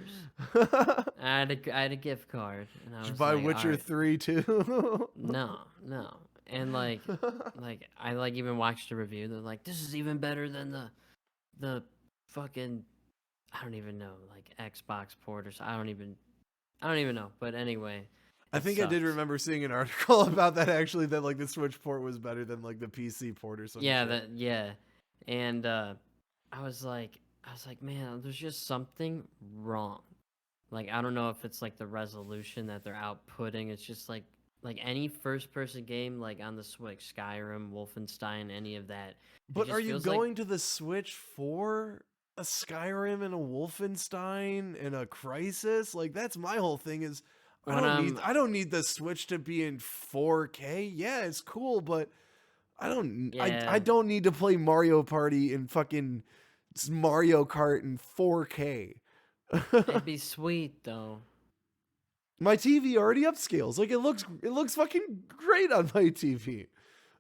Did I had a gift card, and I you was buy like, all Witcher right, 3 too? no, and like I like even watched a review. They're like, this is even better than the fucking I don't even know like Xbox port or so. I don't even know. But anyway, I it think I did sucked. remember seeing an article about that actually, that like the Switch port was better than like the PC port or some shit. Yeah, and I was like, man, there's just something wrong. Like I don't know if it's like the resolution that they're outputting. It's just like any first person game like on the Switch, Skyrim, Wolfenstein, any of that. It But are just you feels like going to the Switch for a Skyrim and a Wolfenstein and a Crisis? Like that's my whole thing is when I'm I don't need the Switch to be in 4K. Yeah, it's cool, but I yeah, don't need to play Mario Party in fucking Mario Kart in 4K. it'd be sweet though. My TV already upscales. Like it looks fucking great on my TV.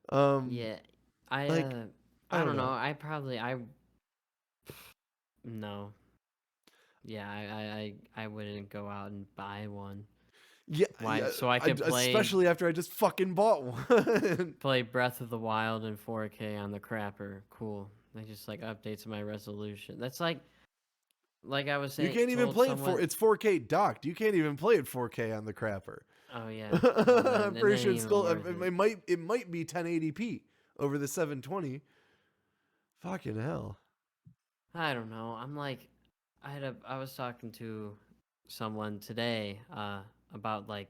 Um Yeah. I like uh I I don't don't know. know. I no. Yeah, I wouldn't go out and buy one. Yeah, Why? So I could especially after I just fucking bought one. play Breath of the Wild in 4K on the crapper. Cool. They just like updates my resolution. That's like I was You saying can't even told play it someone. it's 4K docked. You can't even play it 4K on the crapper. Oh yeah. Well I'm then, it pretty ain't sure it's even still worth it. it might be 1080p over the 720. Fucking hell. I don't know. I was talking to someone today about like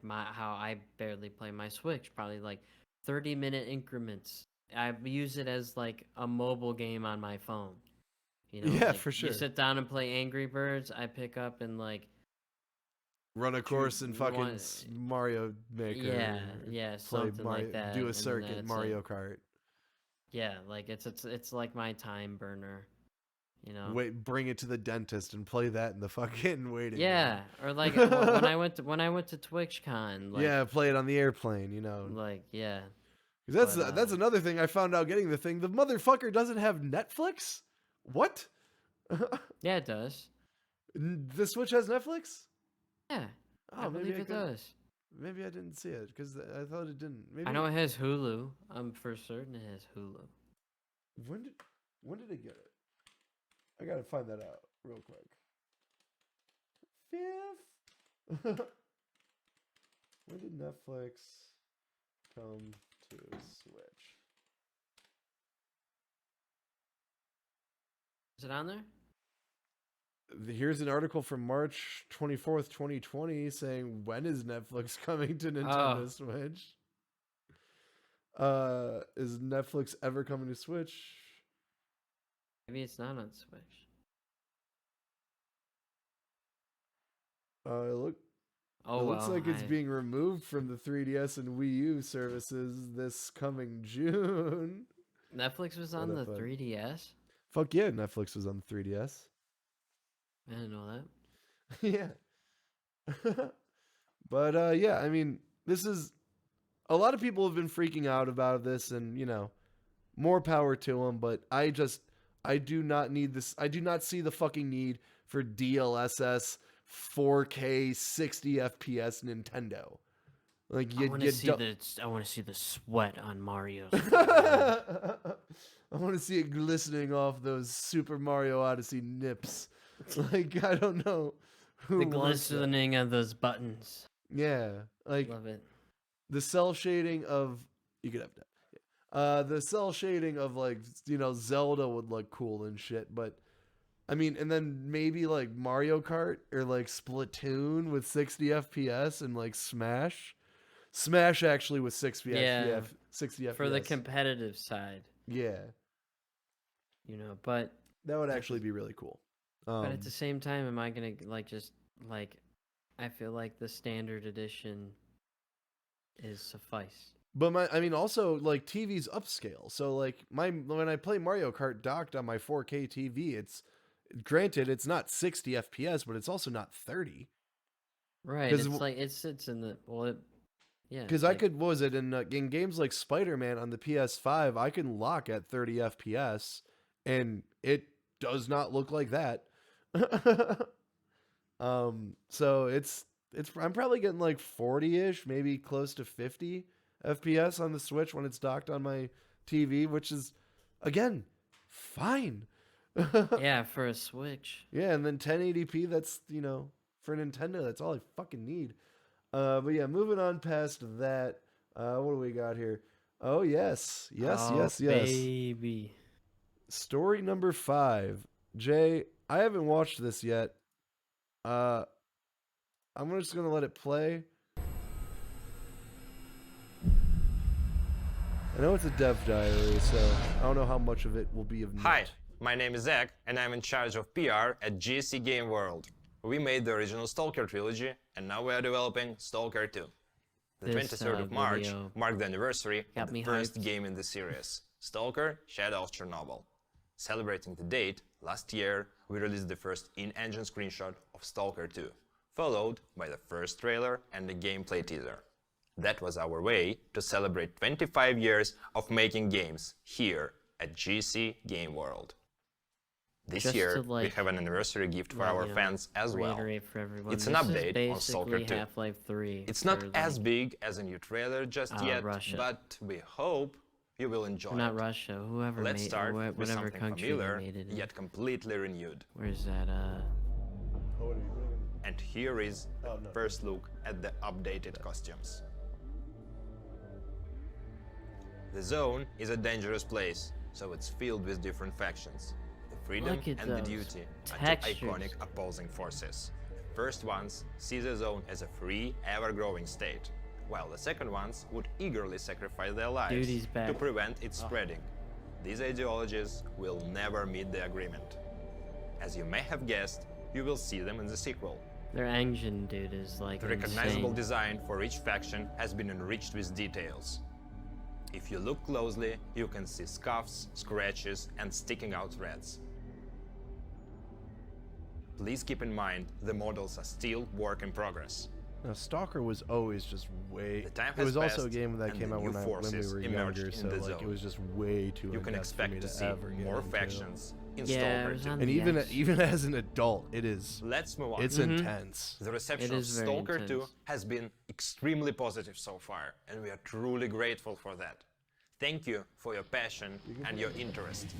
my how I barely play my Switch, probably like 30-minute increments. I use it as like a mobile game on my phone. You know, Yeah, like for you sure. sit down and play Angry Birds, I pick up and like Run a course in fucking one Mario yeah, Maker. yeah, Play something like Mario, that, do a and then circuit that's it. Mario Kart. Yeah, like it's like my time burner, you know. Wait, bring it to the dentist and play that in the fucking waiting room. Yeah, or like when I went to TwitchCon, Yeah, play it on the airplane, you know. yeah, 'Cause but that's another thing I found out getting the thing. The motherfucker doesn't have Netflix? What? yeah, it does. The Switch has Netflix? Yeah, I Oh, believe it does. maybe I didn't see it cuz I thought it didn't. I Maybe know it has Hulu. I'm for certain it has Hulu. when did when did it get it? I got to find that out real quick. Fifth. When did Netflix come to Switch? Is it on there? Here's an article from March 24th, 2020 saying when is Netflix coming to Oh, Nintendo Switch? Is Netflix ever coming to Switch? maybe it's not on Switch. It Oh looks well, like it's being removed from the 3DS and Wii U services this coming June. Netflix was What on up, the bud? 3DS. Fuck yeah, Netflix was on the 3DS. I didn't know that. Yeah. But yeah, I mean, this is a lot of people have been freaking out about this, and more power to them. But I do not need this. I do not see the fucking need for DLSS 4K 60 FPS Nintendo. Like I want to see the sweat on Mario's forehead. I want to see it glistening off those Super Mario Odyssey nips. Like, I don't know who The wants that. glistening of those buttons. Yeah, like Love it. the cell shading of you could have that. The cell shading of like Zelda would look cool and shit, but I mean, and then maybe like Mario Kart or like Splatoon with 60 FPS and like Smash actually with 60 Yeah, 60 FPS for the competitive side, Yeah, but that would actually be really cool. but at the same time, am I gonna I feel like the standard edition is suffice. But I mean, also like TV's upscale. So like when I play Mario Kart docked on my 4K TV, it's granted it's not 60 FPS, but it's also not 30. Right. It's like it sits in the yeah. Because I could, what was it in games like Spider-Man on the PS5, I can lock at 30 FPS, and it does not look like that. So it's I'm probably getting like 40-ish, maybe close to 50 FPS on the Switch when it's docked on my TV, which is again fine. Yeah, for a Switch. Yeah, and then 1080p, that's for Nintendo, that's all I fucking need. But yeah, moving on past that, what do we got here? Oh yes, yes. Baby. Story number 5. Jay, I haven't watched this yet. I'm just gonna let it play. I know it's a dev diary, so I don't know how much of it will be of note. Hi, my name is Zach, and I'm in charge of PR at GSC Game World. We made the original Stalker trilogy, and now we are developing Stalker 2. The 23rd of March marked the anniversary of the first game in the series, Stalker Shadow of Chernobyl. Celebrating the date, last year we released the first in-engine screenshot of Stalker 2, followed by the first trailer and the gameplay teaser. That was our way to celebrate 25 years of making games here at GC Game World. This year, we have an anniversary gift for our fans as well. It's an update on Stalker 2. Half-Life 3 it's not as big as a new trailer just yet, but we hope you will enjoy Not it. Russia, whoever Let's made start with whatever something country familiar, made it in. yet completely renewed. Where's that, And here is the first look at the updated costumes. The zone is a dangerous place, so it's filled with different factions. The freedom and the duty are two iconic opposing forces. The first ones see the zone as a free, ever-growing state, while the second ones would eagerly sacrifice their lives to prevent its spreading. These ideologies will never meet the agreement. As you may have guessed, you will see them in the sequel. Their engine, dude, is like The recognizable design for each faction has been enriched with details. If you look closely, you can see scuffs, scratches, and sticking out threads. Please keep in mind, the models are still work in progress. Now, Stalker was always just way... The time it was has also a game that passed, came out and when new we forces were emerged younger, in so the like zone. it was just way too You can in-depth for me expect to see ever get more into. factions in Yeah, Stalker it was 2. on And the even as an adult, it is. Let's move on. It's intense. The reception It of is very Stalker 2 intense. has been extremely positive so far, and we are truly grateful for that. Thank you for your passion and your interest.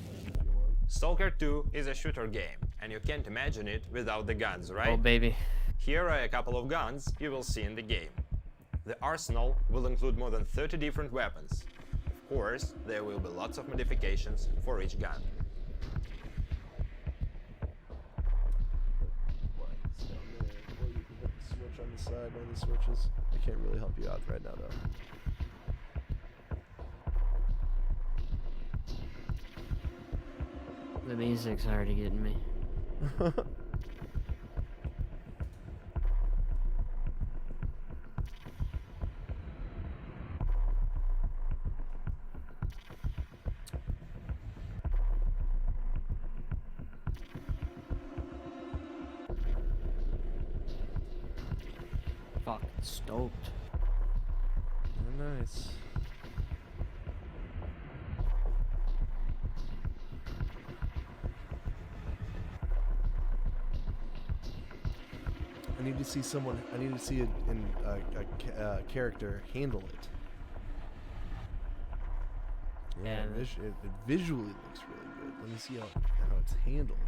Stalker 2 is a shooter game, and you can't imagine it without the guns, right? Oh, baby. Here are a couple of guns you will see in the game. The arsenal will include more than 30 different weapons. Of course, there will be lots of modifications for each gun. Switch on the side, one of the switches. I can't really help you out right now, though. The music's already getting me. fucking stoked. Nice. I need to see someone. I need to see a character handle it. Yeah, Yeah. it visually looks really good. Let me see how it's handled.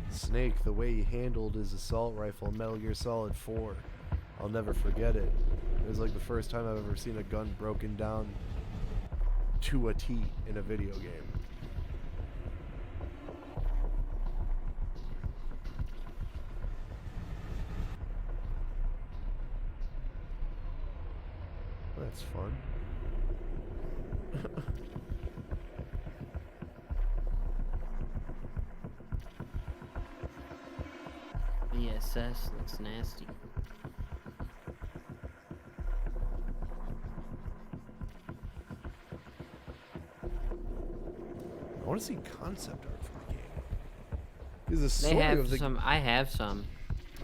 Snake, the way he handled his assault rifle in Metal Gear Solid 4. I'll never forget it. It was like the first time I've ever seen a gun broken down to a T in a video game. That's fun. VSS looks nasty. I want to see concept art for the game. Because the They story have of the some. I have some.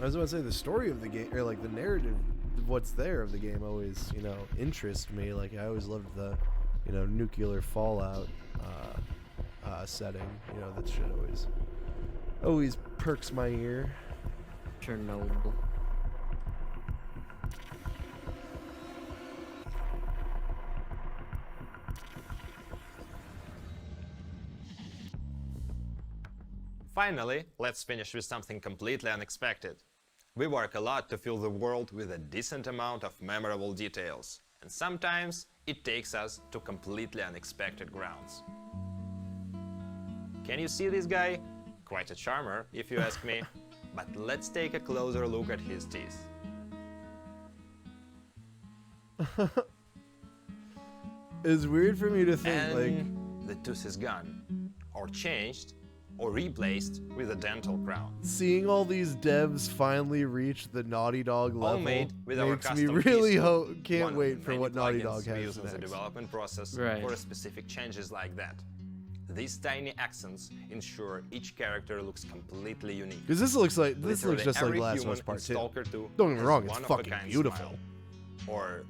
I was about to say the story of the game, or like the narrative, what's there of the game always, you know, interests me. Like I always loved the, you know, nuclear fallout setting. You know, that shit always perks my ear. Chernobyl. Finally, let's finish with something completely unexpected. We work a lot to fill the world with a decent amount of memorable details, and sometimes it takes us to completely unexpected grounds. Can you see this guy? Quite a charmer, if you ask me. But let's take a closer look at his teeth. It's weird for me to think And like the tooth is gone, or changed, or replaced with a dental crown. seeing all these devs finally reach the Naughty Dog All level made with our makes me custom really keys. can't One of wait the for many what Naughty plugins Dog we has use in the next. development process Right. for specific changes like that. These tiny accents ensure each character looks completely unique. Because this looks just Literally like every Last of human Us in Part 2. Stalker 2 Don't get me has wrong, it's one-of-a-kind fucking beautiful. smile. Or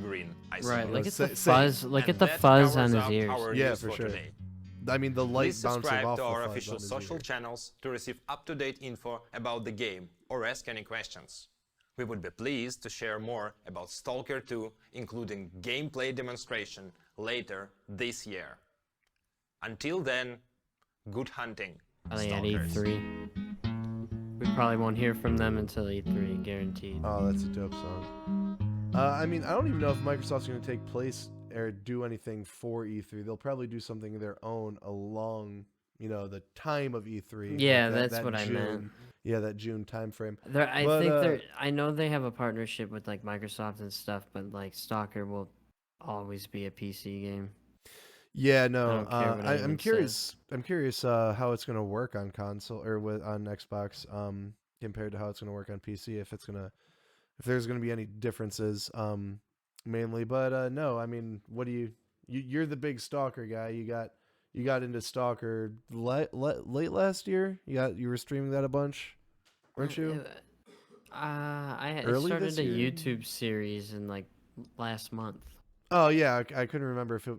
green, I Right. suppose. Look at Say- the say- fuzz. Look And at the that fuzz on covers his up ears. our Yeah, news for sure. today. I mean, the light Please bouncing subscribe off to the our fuzz official on his social ear. channels to receive up-to-date info about the game or ask any questions. We would be pleased to share more about Stalker 2, including gameplay demonstration, later this year. Until then, good hunting, Probably at Stalkers. E3. We probably won't hear from them until E3, guaranteed. Oh, that's a dope song. I mean, I don't even know if Microsoft's going to take place or do anything for E3. They'll probably do something of their own along, you know, the time of E3. Yeah, like that's that what I June, meant. Yeah, that June time frame. I But, think they're. I know they have a partnership with like Microsoft and stuff, but like Stalker will always be a PC game. Yeah, no. don't care what I'm anyone curious. I'm curious how it's going to work on console or on Xbox compared to how it's going to work on PC. If there's going to be any differences mainly. But no, I mean, what do you're the big Stalker guy. You got into Stalker late last year. You were streaming that a bunch, weren't you? I Early started this a year? YouTube series in like last month. Oh yeah, I couldn't remember if it.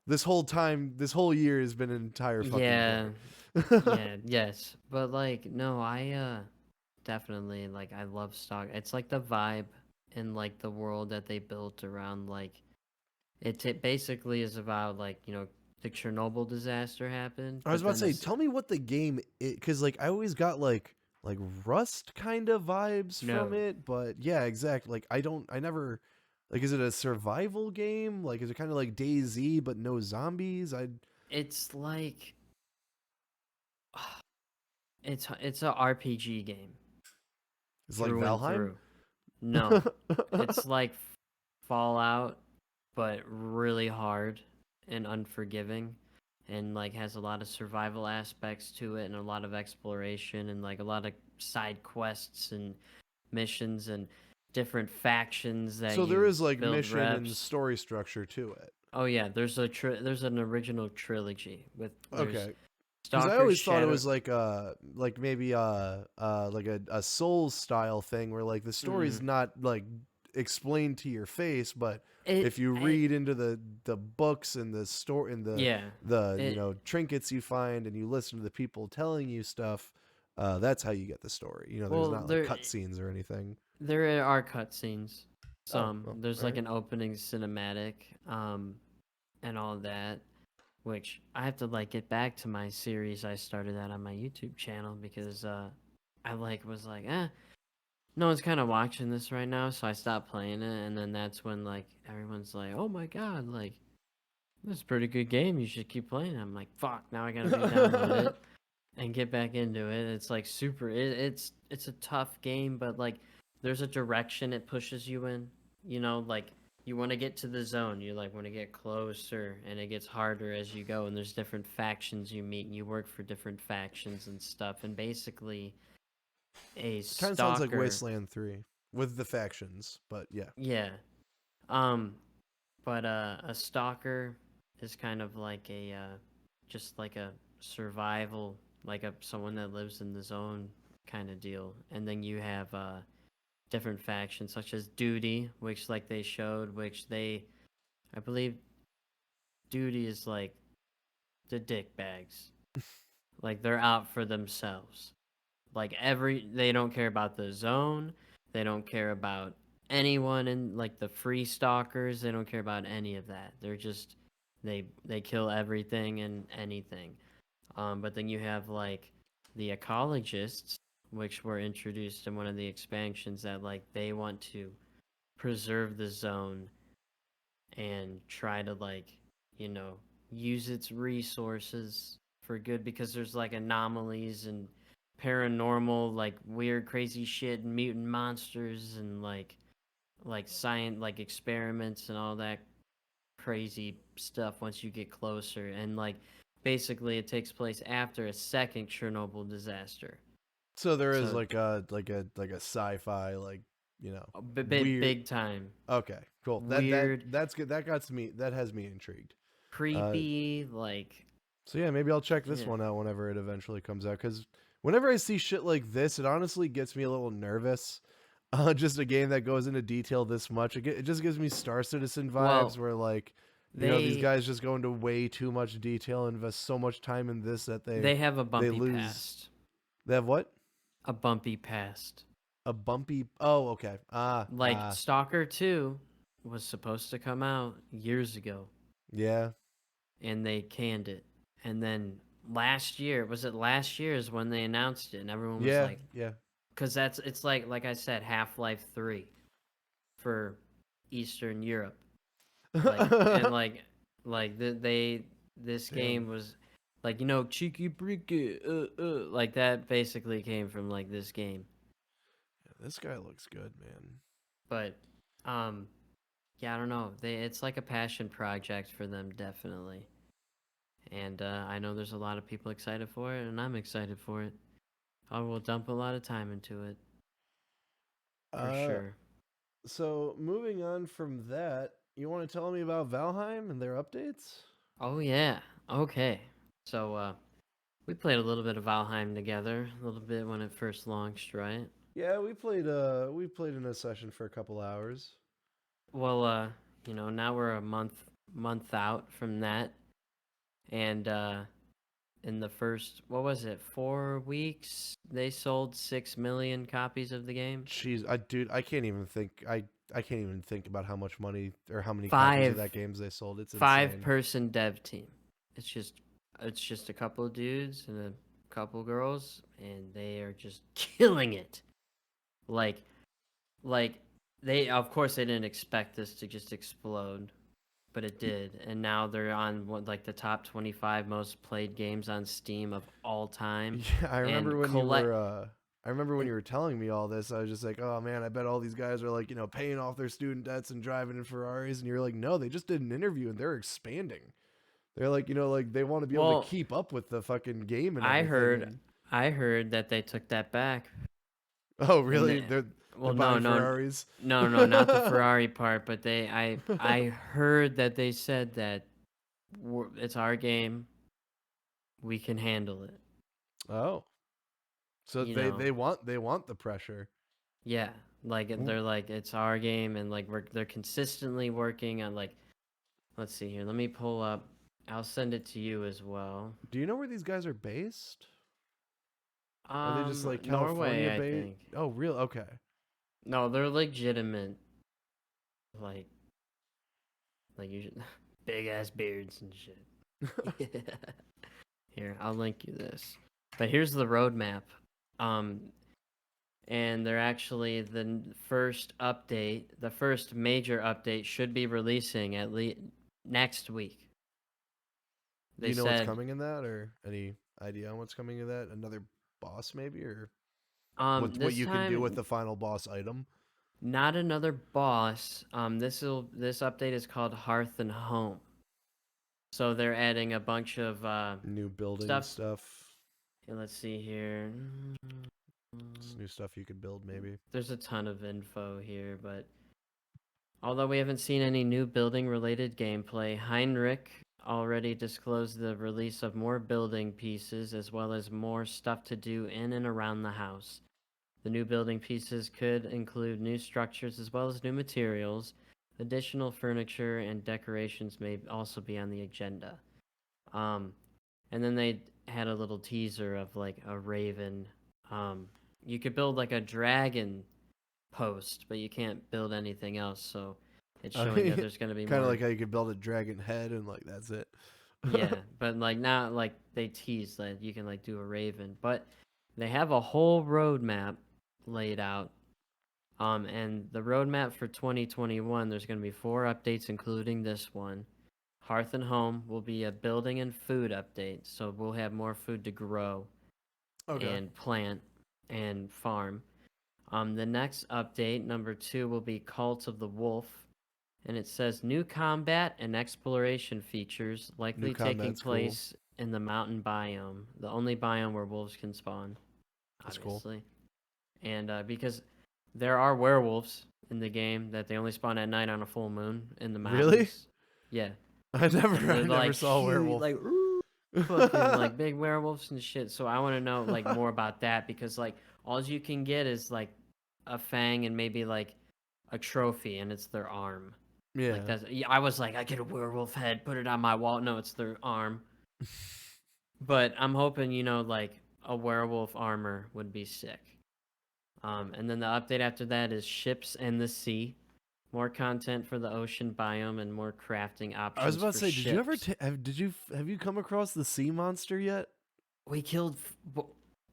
This whole year has been an entire fucking Yeah, blur. yeah, yes, but like no, I definitely like I love Stalker. It's like the vibe and like the world that they built around like it basically is about like the Chernobyl disaster happened. I was but about to then say, tell me what the game is, because like I always got like Rust kind of vibes from No. it, but yeah, exactly. Like I never like. Is it a survival game? Like, is it kind of like DayZ but no zombies? it's like it's a RPG game. It's like through and Valheim. through. No, it's like Fallout, but really hard and unforgiving, and like has a lot of survival aspects to it, and a lot of exploration, and like a lot of side quests and missions and different factions that. So there you is like build mission and reps. story structure to it. Oh yeah, there's an original trilogy with. Okay. Because I Stalker always thought it Shadow. was like maybe like a Souls style thing where like the story's not like explained to your face, but if you read into the books and the story and the trinkets you find and you listen to the people telling you stuff, that's how you get the story. You know, there's Well, not like cutscenes or anything. there are cutscenes. Some well, there's like alright. an opening cinematic, and all that. Which I have to like get back to my series I started that on my YouTube channel because I was like, no one's kind of watching this right now, so I stopped playing it, and then that's when like everyone's like, oh my god, like this is a pretty good game, you should keep playing it. I'm like, fuck, now I gotta re-download it and get back into it. It's like super, it's a tough game, but like there's a direction it pushes you in, you know, like you want to get to the zone, you like want to get closer, and it gets harder as you go, and there's different factions you meet and you work for different factions and stuff, and basically a Kind of sounds like stalker. Wasteland 3 with the factions, but yeah. Yeah. Um, but a stalker is kind of like a just like a survival, like a someone that lives in the zone kind of deal. And then you have different factions such as duty, which like they showed, which I believe duty is like the dick bags. Like they're out for themselves. Like they don't care about the zone. They don't care about anyone in like the free stalkers. They don't care about any of that. They're just they kill everything and anything. But then you have like the ecologists, which were introduced in one of the expansions that like they want to preserve the zone and try to like, you know, use its resources for good because there's like anomalies and paranormal like weird crazy shit and mutant monsters and like science like experiments and all that crazy stuff once you get closer, and like basically it takes place after a second Chernobyl disaster. So there is So like a sci-fi like, you know, weird. big time Okay, cool. weird, That's good. That got me. That has me intrigued. Uh, creepy, like so yeah, maybe I'll check this yeah. one out whenever it eventually comes out. Because whenever I see shit like this, it honestly gets me a little nervous. Just a game that goes into detail this much, it just gives me Star Citizen Well, vibes, where like, you know, these they guys just go into way too much detail, and invest so much time in this that they have a they bumpy lose. past. They have what? A bumpy past. A bumpy. Oh, okay. Like Stalker 2 was supposed to come out years ago Yeah. and they canned it. And then last year, was it last year is when they announced it and everyone was Yeah. like, Yeah. cuz it's like I said, Half-Life 3 for Eastern Europe. Like and this Damn. game was like, you know, cheeky bricky like that basically came from like this game. This guy looks good, man. But yeah, I don't know. It's like a passion project for them, definitely. And I know there's a lot of people excited for it, and I'm excited for it. I will dump a lot of time into it, for Uh, sure. so moving on from that, you want to tell me about Valheim and their updates? Oh yeah. Okay. So we played a little bit of Valheim together, a little bit when it first launched, right? Yeah, we played in a session for a couple hours. Well, you know, now we're a month out from that, and in the first, what was it, 4 weeks, they sold 6 million copies of the game. Jeez, dude, I can't even think. I can't even think about how much money or how many copies of Five that games they sold. It's five insane. person dev team. It's just a couple of dudes and a couple girls, and they are just killing it. Like like they, of course they didn't expect this to just explode, but it did, and now they're on like the top 25 most played games on Steam of all time. Yeah, I remember And when you collect were. I remember when and you were telling me all this. I was just like, oh man, I bet all these guys are like, you know, paying off their student debts and driving in Ferraris. And you're like, no, they just did an interview and they're expanding. They're like, you know, like they want to be able to well, keep up with the fucking game and I everything. heard I heard that they took that back. Oh, And really? They're well, no, buying no, Ferraris. no, not the Ferrari part, but I heard that they said that it's our game. we can handle it. Oh, so You they know, they want they want the pressure. yeah, like they're like it's our game, and like they're consistently working on like. Let's see here. Let me pull up. I'll send it to you as well. Do you know where these guys are based? Are they just like California Norway, I based? think. Oh, real? Okay. No, they're legitimate. Like, you should, big ass beards and shit. Here, I'll link you this. But here's the roadmap. Um, and they're actually first update, the first major update should be releasing at least next week. Do They you know what's said, coming in that, or any idea on what's coming in that? Another boss, maybe, or what this you can do with time the final boss item? not another boss. This update is called Hearth and Home. So they're adding a bunch of New building stuff. stuff. Here, let's see here. It's new stuff you could build, maybe. There's a ton of info here, but although we haven't seen any new building related gameplay, Heinrich already disclosed the release of more building pieces as well as more stuff to do in and around the house. The new building pieces could include new structures as well as new materials. Additional furniture and decorations may also be on the agenda. And then they had a little teaser of like a raven. You could build like a dragon post, but you can't build anything else. So it's showing that there's going to be Kind of more. like how you could build a dragon head and like that's it. Yeah, but like not like they tease that you can like do a raven, but they have a whole roadmap laid out. And the roadmap for 2021, there's going to be 4 updates, including this one. Hearth and Home will be a building and food update, so we'll have more food to grow and plant and farm. The next update, number 2, will be Cult of the Wolf, and it says new combat and exploration features likely taking place in the mountain biome, the only biome where wolves can spawn, obviously. Cool. And because there are werewolves in the game that they only spawn at night on a full moon in the mountains. Really? Yeah. I never like, saw a werewolf. Like, fucking like big werewolves and shit. So I want to know like more about that, because like all you can get is like a fang and maybe like a trophy, and it's their arm. Yeah. Like that's. I was like, I get a werewolf head, put it on my wall. No, it's their arm. But I'm hoping, like a werewolf armor would be sick. And then the update after that is ships and the sea. More content for the ocean biome and more crafting options. I was about to say, ships. did you ever have you come across the sea monster yet? We killed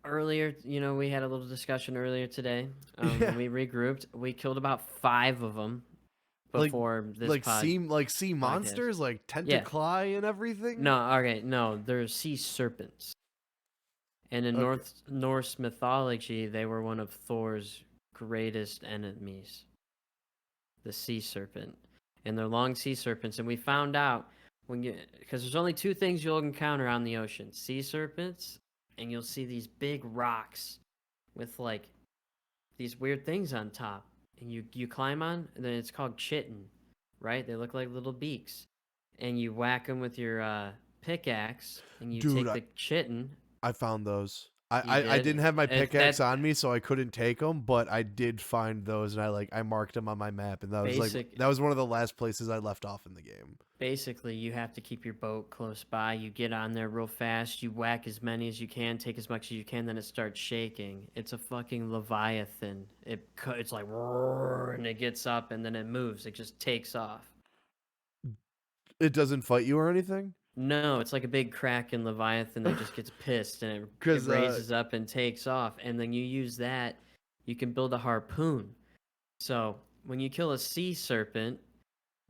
earlier. We had a little discussion earlier today. When we regrouped, we killed about 5 of them before this sea monsters, like tentacly and everything. No, okay, no, they're sea serpents. And in Norse mythology, they were one of Thor's greatest enemies. The sea serpent, and they're long sea serpents. And we found out because there's only 2 things you'll encounter on the ocean: sea serpents, and you'll see these big rocks with like these weird things on top, and you climb on, and then it's called chitin, right? They look like little beaks, and you whack them with your pickaxe, and you take the chitin. I found those. I didn't have my pickaxe on me, so I couldn't take them, but I did find those, and I marked them on my map, and that was one of the last places I left off in the game. Basically, you have to keep your boat close by. You get on there real fast. You whack as many as you can, take as much as you can. Then it starts shaking. It's a fucking leviathan. It's like roar, and it gets up, and then it moves. It just takes off. It doesn't fight you or anything? No, it's like a big Kraken Leviathan that just gets pissed, and it raises up and takes off. And then you use that, you can build a harpoon. So when you kill a sea serpent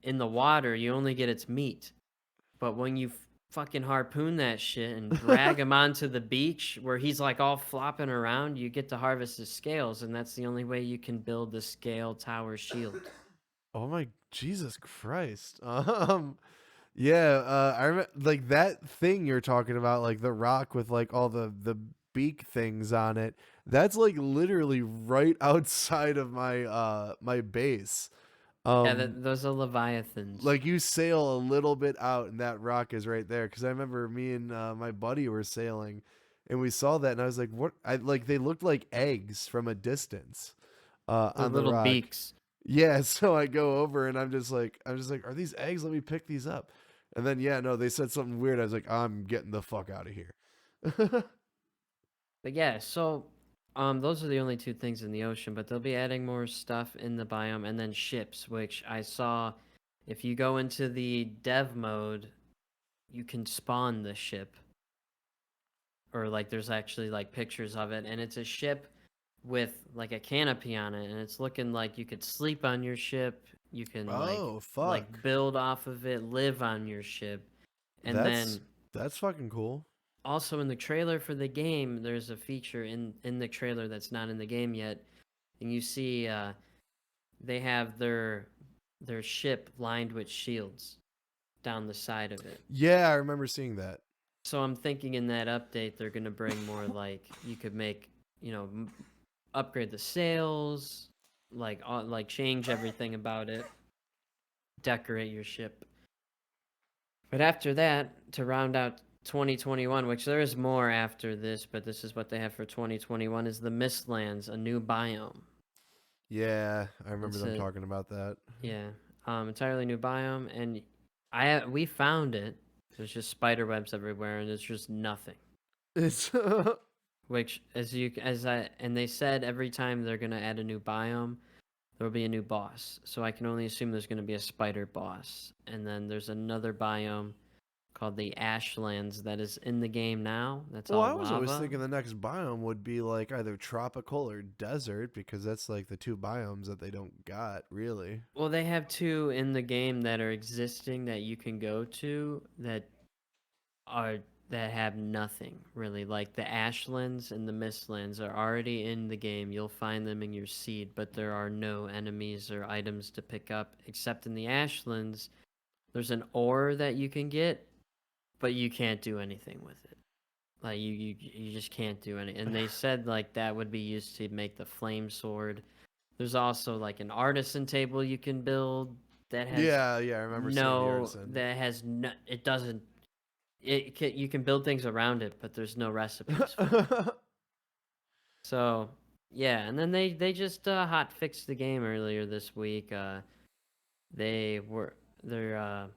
in the water, you only get its meat. But when you fucking harpoon that shit and drag him onto the beach where he's like all flopping around, you get to harvest his scales, and that's the only way you can build the scale tower shield. Oh my Jesus Christ. Yeah, I remember like that thing you're talking about, like the rock with like all the beak things on it. That's like literally right outside of my my base. Yeah, Um, those are leviathans. like you sail a little bit out, and that rock is right there. Because I remember me and my buddy were sailing, and we saw that, and I was like, "What?" I like they looked like eggs from a distance With on the little rock. beaks. Yeah, so I go over and I'm just like, are these eggs? Let me pick these up. And then yeah, no, they said something weird. I was like, I'm getting the fuck out of here. But yeah, so those are the only two things in the ocean, but they'll be adding more stuff in the biome and then ships, which I saw if you go into the dev mode, you can spawn the ship. Or like there's actually like pictures of it and it's a ship with like a canopy on it and it's looking like you could sleep on your ship, you can Oh like fuck, build off of it, live on your ship. And that's then that's fucking cool. also in the trailer for the game, there's a feature in the trailer that's not in the game yet, and you see they have their ship lined with shields down the side of it. Yeah, I remember seeing that. So I'm thinking in that update they're gonna bring more like you could make upgrade the sails, like change everything about it, decorate your ship. But after that, to round out 2021, which there is more after this, but this is what they have for 2021, is the Mistlands, a new biome. Yeah, I remember It's them a talking about that. yeah, entirely new biome, and we found it. There's just spider webs everywhere, and there's just nothing. It's Which, and they said every time they're gonna add a new biome, there will be a new boss. So I can only assume there's gonna be a spider boss, and then there's another biome called the Ashlands that is in the game now. That's well, all I was always lava. thinking the next biome would be like either tropical or desert because that's like the two biomes that they don't got really. Well, they have two in the game that are existing that you can go to are that have nothing really. Like the Ashlands and the Mistlands are already in the game. You'll find them in your seed, but there are no enemies or items to pick up except in the Ashlands. There's an ore that you can get, but you can't do anything with it. Like you just can't do any. And they said like that would be used to make the flame sword. There's also like an artisan table you can build that has Yeah, yeah, I remember seeing the no artisan. that has no it doesn't you can build things around it, but there's no recipes for it. So yeah, and then they just hot fixed the game earlier this week. They were their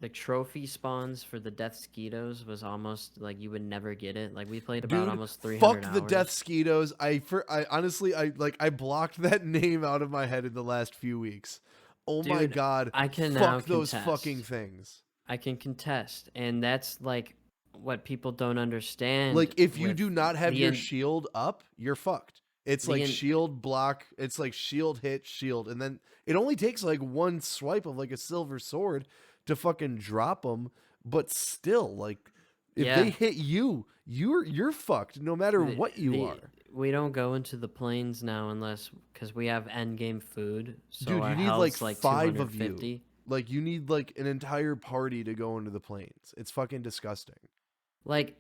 the trophy spawns for the death skeetos was almost like you would never get it. Like we played about Dude, almost 300 fuck the death hours. skeetos. I honestly I blocked that name out of my head in the last few weeks. Oh my Dude, god. I can now Fuck those fucking contest. things. I can contest, and that's like what people don't understand Like if you with do not have the your shield up, you're fucked. It's the like shield block, it's like shield hit shield and then it only takes like one swipe of like a silver sword to fucking drop them, but still like if they yeah. hit you, you're fucked no matter what you The are. we don't go into the plains now unless because we have end game food, so Dude, our you need like health's like 5 of you. 250. Like you need like an entire party to go into the plains. It's fucking disgusting. Like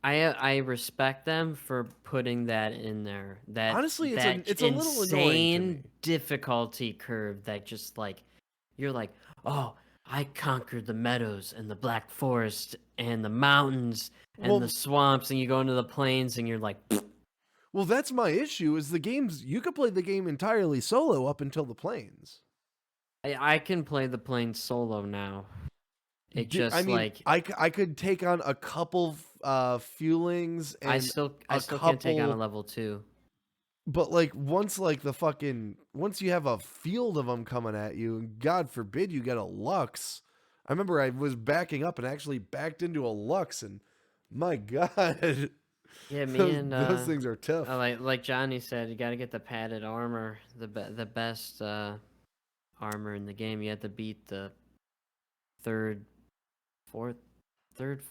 I respect them for putting that in there. Honestly, That it's a little annoying to me. insane difficulty curve that just like you're like, "Oh, I conquered the meadows and the black forest and the mountains and the Well, swamps," and you go into the plains and you're like, well, that's my issue. Is the games you could play the game entirely solo up until the plains. I can play the plains solo now. It I just mean, like I could take on a couple fuelings I and still a can't take on a couple, level 2. but like the fucking once you have a field of them coming at you, and God forbid you get a Lux. I remember I was backing up and actually backed into a Lux, and my God, Yeah, me those, and those things are tough. like Johnny said, you got to get the padded armor, the best armor in the game. You have to beat the third, fourth,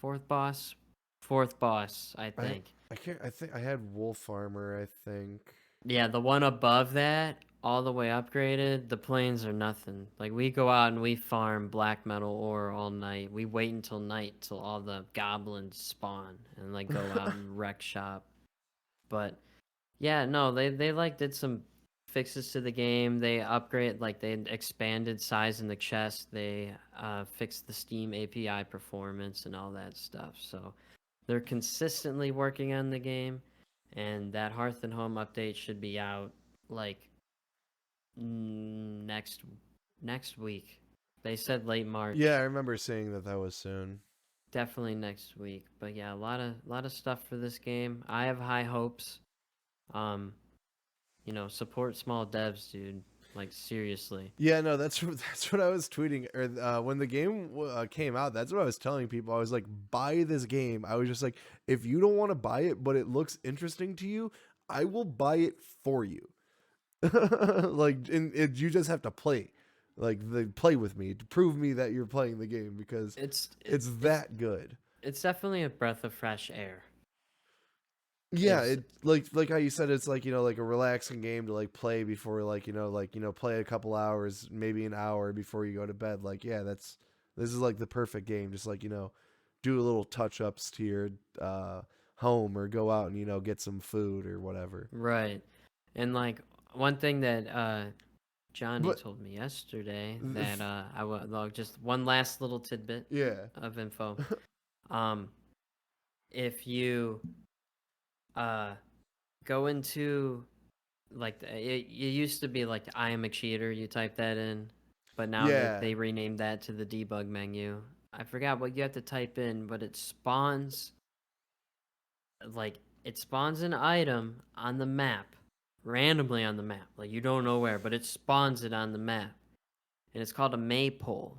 fourth boss, fourth boss, I I think. I can't. I think I had Wolf Armor. I think. Yeah, the one above that, all the way upgraded. The plains are nothing. Like we go out and we farm black metal ore all night. We wait until night till all the goblins spawn and like go out and wreck shop. But yeah, no, they like did some fixes to the game. They upgrade, like they expanded size in the chest. They fixed the Steam API performance and all that stuff. So they're consistently working on the game, and that Hearth and Home update should be out like next week. They said late March. Yeah, I remember saying that was soon. Definitely next week. But yeah, a lot of stuff for this game. I have high hopes. Support small devs, dude. Like seriously. Yeah, no, that's what I was tweeting. Or when the game came out, that's what I was telling people. I was like, buy this game. I was just like, if you don't want to buy it, but it looks interesting to you, I will buy it for you. Like, you just have to play. Like, play with me to prove me that you're playing the game, because it's that good. It's definitely a breath of fresh air. Yeah, it like how you said, it's like, like a relaxing game to like play before, like, play a couple hours, maybe an hour before you go to bed. Like, yeah, this is like the perfect game. Just like, do a little touch ups to your home, or go out and get some food or whatever. Right. And like one thing that Johnny told me yesterday, that I will just one last little tidbit of info. If you go into like it used to be like I am a cheater, you type that in, but now they renamed that to the debug menu. I forgot what you have to type in, but it spawns an item on the map, randomly on the map. Like you don't know where, but it spawns it on the map. And it's called a maypole.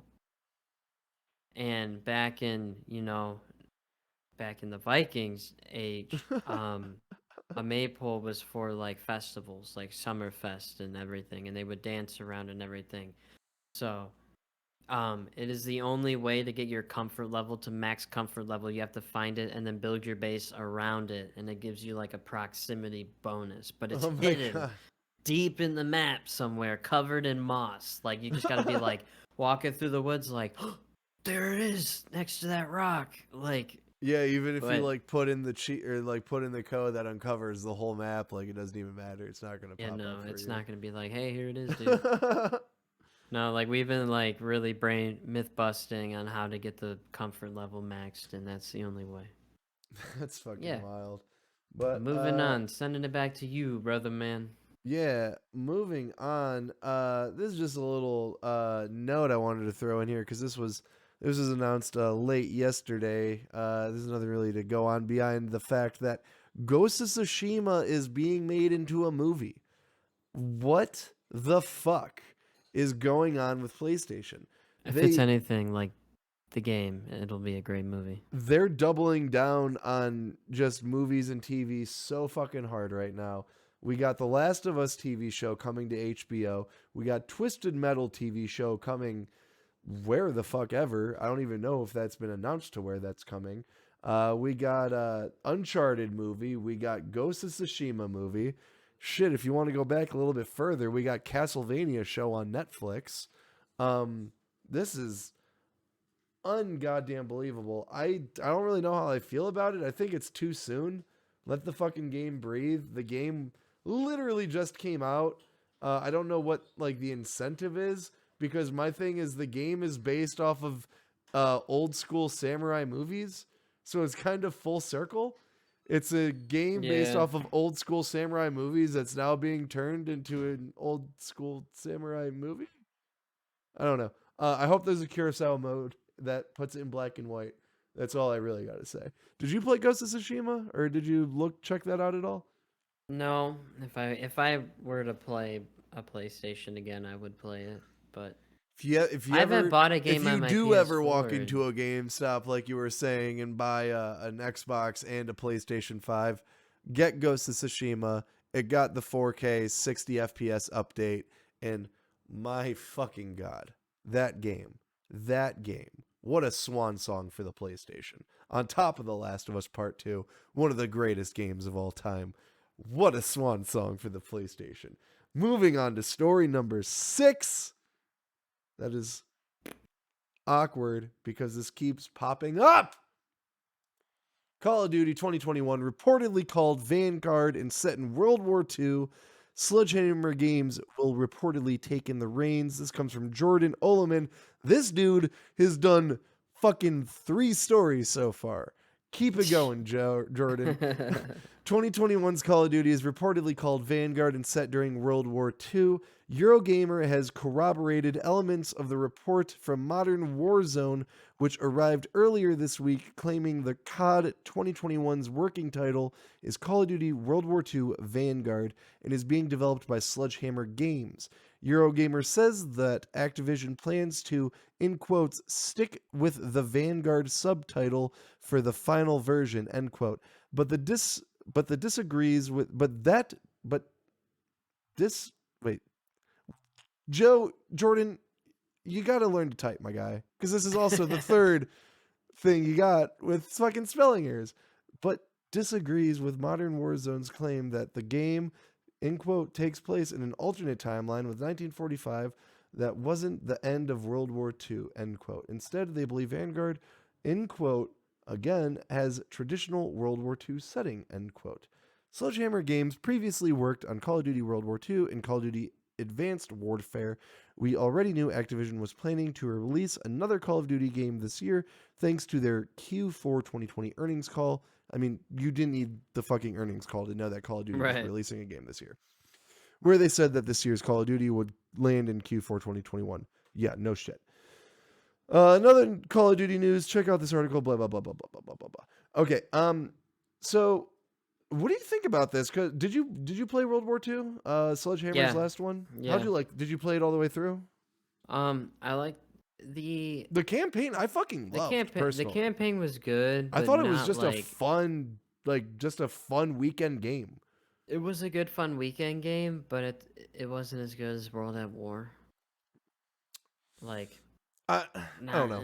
And back in the Vikings age, a maypole was for like festivals, like Summerfest and everything, and they would dance around and everything. So, it is the only way to get your comfort level to max comfort level. You have to find it and then build your base around it, and it gives you like a proximity bonus. But it's hidden deep in the map somewhere, covered in moss. Like you just gotta be like walking through the woods, like, oh, there it is, next to that rock. Like, yeah, even if you like put in the cheat, or like put in the code that uncovers the whole map, like it doesn't even matter. It's not gonna pop up for it's you. not gonna be like, hey, here it is, dude. No, like we've been like really brain myth busting on how to get the comfort level maxed, and that's the only way. That's fucking wild. But moving on, sending it back to you, brother man. Yeah, moving on. This is just a little note I wanted to throw in here, because this was announced late yesterday. This is nothing really to go on behind the fact that Ghost of Tsushima is being made into a movie. What the fuck is going on with PlayStation? If it's anything like the game, it'll be a great movie. They're doubling down on just movies and TV so fucking hard right now. We got The Last of Us TV show coming to HBO. We got Twisted Metal TV show coming where the fuck ever. I don't even know if that's been announced to where that's coming. We got Uncharted movie. We got Ghost of Tsushima movie. Shit, if you want to go back a little bit further, we got Castlevania show on Netflix. This is ungoddamn believable. I don't really know how I feel about it. I think it's too soon. Let the fucking game breathe. The game literally just came out. I don't know what like the incentive is, because my thing is the game is based off of old school samurai movies, so it's kind of full circle. It's a game based off of old school samurai movies that's now being turned into an old school samurai movie. I don't know. I hope there's a Kurosawa mode that puts it in black and white. That's all I really got to say. Did you play Ghost of Tsushima, or did you check that out at all? No, if I were to play a PlayStation again, I would play it. But if you I ever haven't bought a game on my if you do PS4 ever walk into a GameStop, like you were saying, and buy an Xbox and a PlayStation 5, get Ghost of Tsushima. It got the 4K 60 FPS update, and my fucking god, that game, what a swan song for the PlayStation. On top of The Last of Us Part 2, one of the greatest games of all time. What a swan song for the PlayStation. Moving on to story number 6. That is awkward because this keeps popping up. Call of Duty 2021, reportedly called Vanguard and set in World War II, Sledgehammer Games will reportedly take in the reins. This comes from Jordan Oleman. This dude has done fucking 3 stories so far. Keep it going, Jordan. 2021's Call of Duty is reportedly called Vanguard and set during World War II. Eurogamer has corroborated elements of the report from Modern Warzone, which arrived earlier this week, claiming the COD 2021's working title is Call of Duty World War II Vanguard and is being developed by Sledgehammer Games. Eurogamer says that Activision plans to, in quotes, stick with the Vanguard subtitle for the final version, end quote. But disagrees with wait. Jordan, you got to learn to type, my guy, because this is also the third thing you got with fucking spelling errors. But disagrees with Modern Warzone's claim that the game, in quote, takes place in an alternate timeline with 1945 that wasn't the end of World War II, end quote. Instead, they believe Vanguard, in quote, again, has traditional World War II setting, end quote. Sledgehammer Games previously worked on Call of Duty World War II and Call of Duty Advanced Warfare. We already knew Activision was planning to release another Call of Duty game this year, thanks to their Q4 2020 earnings call. I mean, you didn't need the fucking earnings call to know that Call of Duty was releasing a game this year. Where they said that this year's Call of Duty would land in Q4 2021. Yeah, no shit. Another Call of Duty news. Check out this article. Blah blah blah blah blah blah blah blah. Okay. So what do you think about this? Cause did you play World War II? Sledgehammer's last one. Yeah. How'd you like? Did you play it all the way through? I like the campaign. I fucking loved the campaign was good. I thought it was just like, a fun weekend game. It was a good fun weekend game, but it wasn't as good as World at War. Like. I don't know.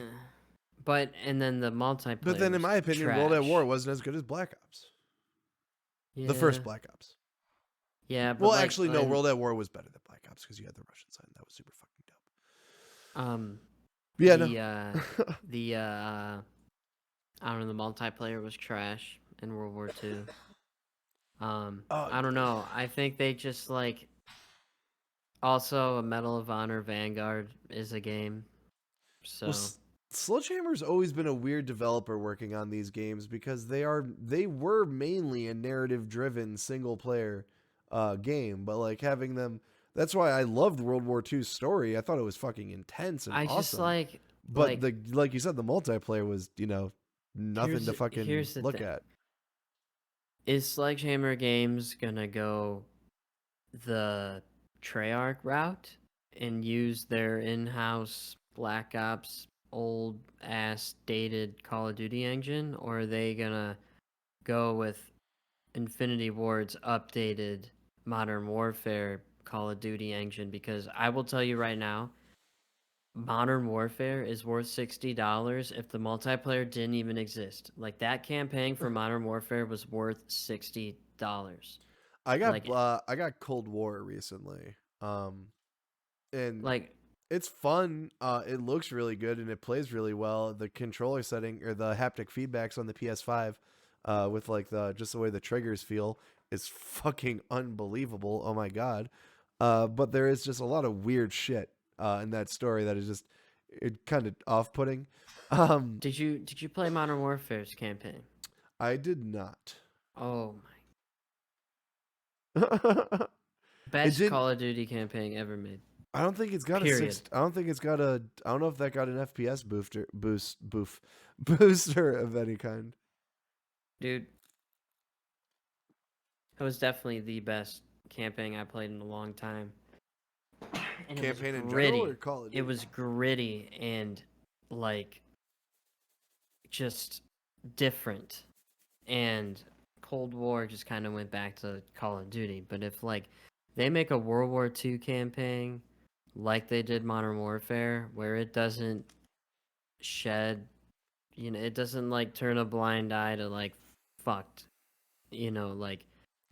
But and then the multiplayer. But then, in my opinion, World at War wasn't as good as Black Ops. Yeah. The first Black Ops. Yeah. But well, actually, no. World at War was better than Black Ops because you had the Russian side. That was super fucking dope. I don't know. The multiplayer was trash in World War II. I don't know. I think they just like. Also, a Medal of Honor Vanguard is a game. So Sledgehammer's always been a weird developer working on these games because they were mainly a narrative-driven single-player game, but like having them. That's why I loved World War II's story. I thought it was fucking intense and awesome. Just like, but like you said, the multiplayer was nothing to fucking look at. Is Sledgehammer Games gonna go the Treyarch route and use their in-house Black Ops old ass dated Call of Duty engine, or are they gonna go with Infinity Ward's updated Modern Warfare Call of Duty engine? Because I will tell you right now, Modern Warfare is worth $60 if the multiplayer didn't even exist. Like that campaign for Modern Warfare was worth $60. I got Cold War recently. And like it's fun. It looks really good and it plays really well. The controller setting or the haptic feedbacks on the PS5, with like just the way the triggers feel is fucking unbelievable. Oh my god. But there is just a lot of weird shit in that story that is just kind of off-putting. Did you play Modern Warfare's campaign? I did not. Oh my. Best Call of Duty campaign ever made. I don't think it's got I don't know if that got an FPS booster of any kind. Dude, it was definitely the best campaign I played in a long time. And campaign in general or Call of Duty? It was gritty and like just different. And Cold War just kind of went back to Call of Duty. But if like they make a World War II campaign like they did Modern Warfare, where it doesn't shed, it doesn't like turn a blind eye to like fucked, like,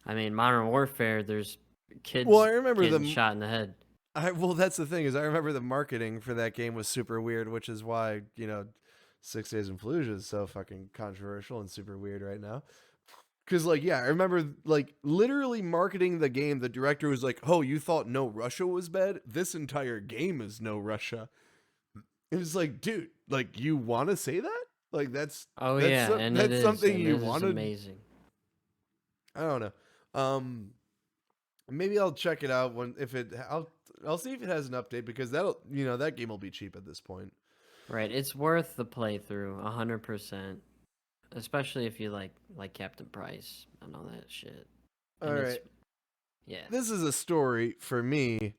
I mean, Modern Warfare, there's kids I remember getting shot in the head. That's the thing is I remember the marketing for that game was super weird, which is why, 6 Days in Fallujah is so fucking controversial and super weird right now. Because, like, yeah, I remember, like, literally marketing the game. The director was like, oh, you thought No Russia was bad? This entire game is No Russia. It was like, dude, like, you want to say that? Like, that's Oh yeah, and it that's is, something and you it is want to. amazing. I don't know. Maybe I'll check it out when if it. I'll see if it has an update because that'll that game will be cheap at this point. Right, it's worth the playthrough, 100%. Especially if you like Captain Price and all that shit. All And right, yeah. this is a story for me.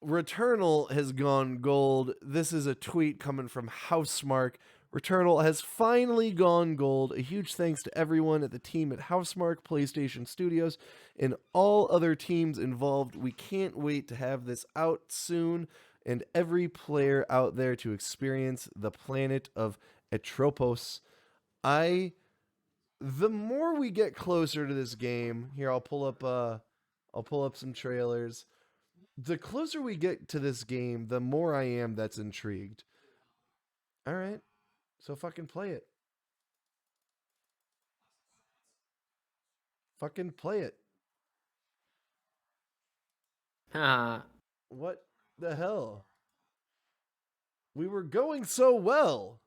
Returnal has gone gold. This is a tweet coming from Housemark. Returnal has finally gone gold. A huge thanks to everyone at the team at Housemark, PlayStation Studios, and all other teams involved. We can't wait to have this out soon and every player out there to experience the planet of Atropos. The more we get closer to this game, here I'll pull up some trailers. The closer we get to this game, the more I am that's intrigued. All right. So fucking play it. Fucking play it. Ha. What the hell? We were going so well.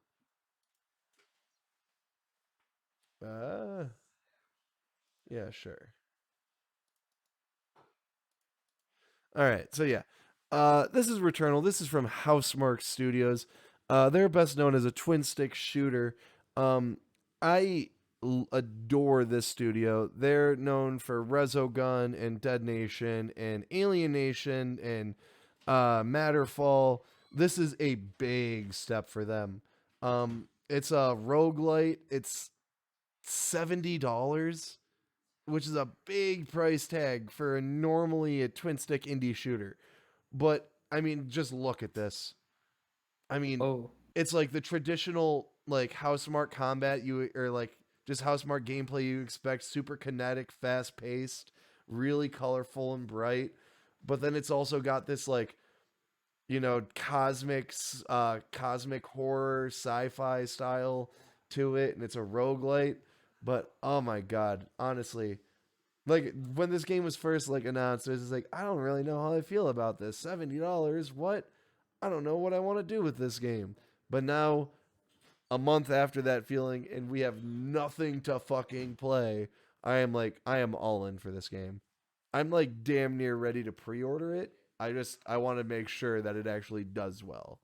Yeah, sure. All right. So yeah. This is Returnal. This is from Housemark Studios. They're best known as a twin stick shooter. I adore this studio. They're known for Resogun and Dead Nation and Alien Nation and Matterfall. This is a big step for them. It's a roguelite. It's $70, which is a big price tag for normally a twin stick indie shooter. But I mean, just look at this. I mean, Oh. it's like the traditional like Housemark combat or like just Housemark gameplay you expect, super kinetic, fast paced, really colorful and bright. But then it's also got this like cosmic horror sci-fi style to it, and it's a roguelite. But oh my god, honestly, like when this game was first like announced, it was like I don't really know how I feel about this. $70, what? I don't know what I want to do with this game. But now, a month after that feeling, and we have nothing to fucking play, I am all in for this game. I'm like damn near ready to pre-order it. I want to make sure that it actually does well.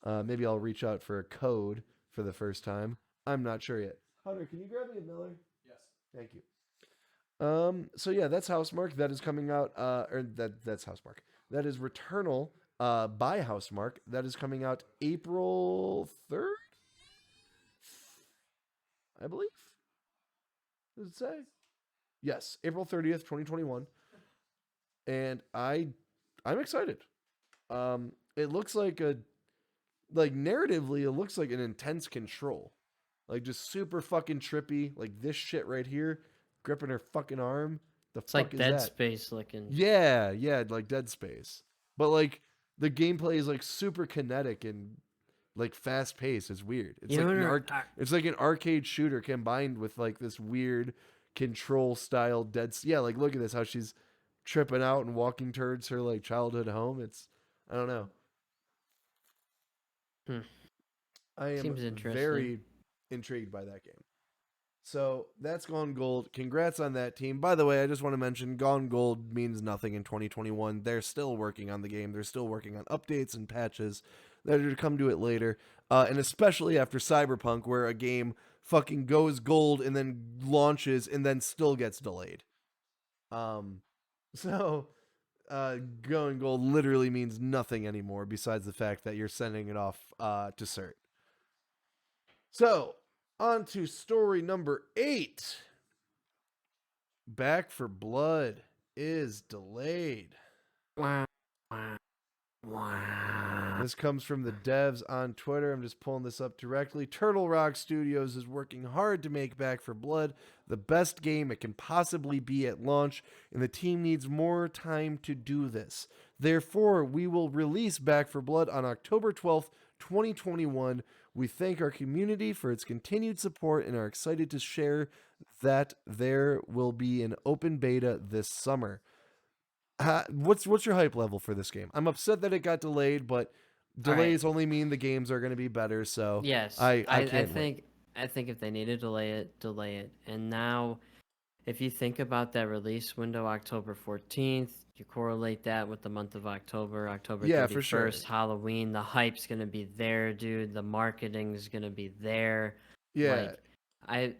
Maybe I'll reach out for a code for the first time. I'm not sure yet. Hunter, can you grab me a Miller? Yes. Thank you. So yeah, that's Housemark. That is coming out. That's Housemark. That is Returnal. By Housemark. That is coming out April 3rd, I believe. Does it say? Yes, April 30th, 2021. And I'm excited. It looks like narratively, it looks like an intense Control. Like just super fucking trippy. Like this shit right here, gripping her fucking arm. The It's fuck like is Dead that? Space looking. Yeah, like Dead Space. But like the gameplay is like super kinetic and like fast paced. It's weird. It's it's like an arcade shooter combined with like this weird Control style yeah, like look at this how she's tripping out and walking towards her like childhood home. It's I don't know. I am Seems interesting. very intrigued by that game. So that's Gone Gold. Congrats on that team. By the way, I just want to mention Gone Gold means nothing in 2021. They're still working on the game. They're still working on updates and patches that are to come to it later. And especially after Cyberpunk, where a game fucking goes gold and then launches and then still gets delayed. So going gold literally means nothing anymore besides the fact that you're sending it off to cert. So, on to story number 8. Back 4Blood is delayed. Wow. Wow. This comes from the devs on Twitter. I'm just pulling this up directly. Turtle Rock Studios is working hard to make Back 4Blood the best game it can possibly be at launch, and the team needs more time to do this. Therefore, we will release Back 4Blood on October 12th, 2021. We thank our community for its continued support and are excited to share that there will be an open beta this summer. What's your hype level for this game? I'm upset that it got delayed, but All right. delays only mean the games are going to be better. So Yes, I I can't wait. think if they need to delay it, delay it. And now, if you think about that release window, October 14th, you correlate that with the month of October, October Yeah, for sure. 31st, Halloween. The hype's gonna be there, dude. The marketing's gonna be there. Yeah, Like, I,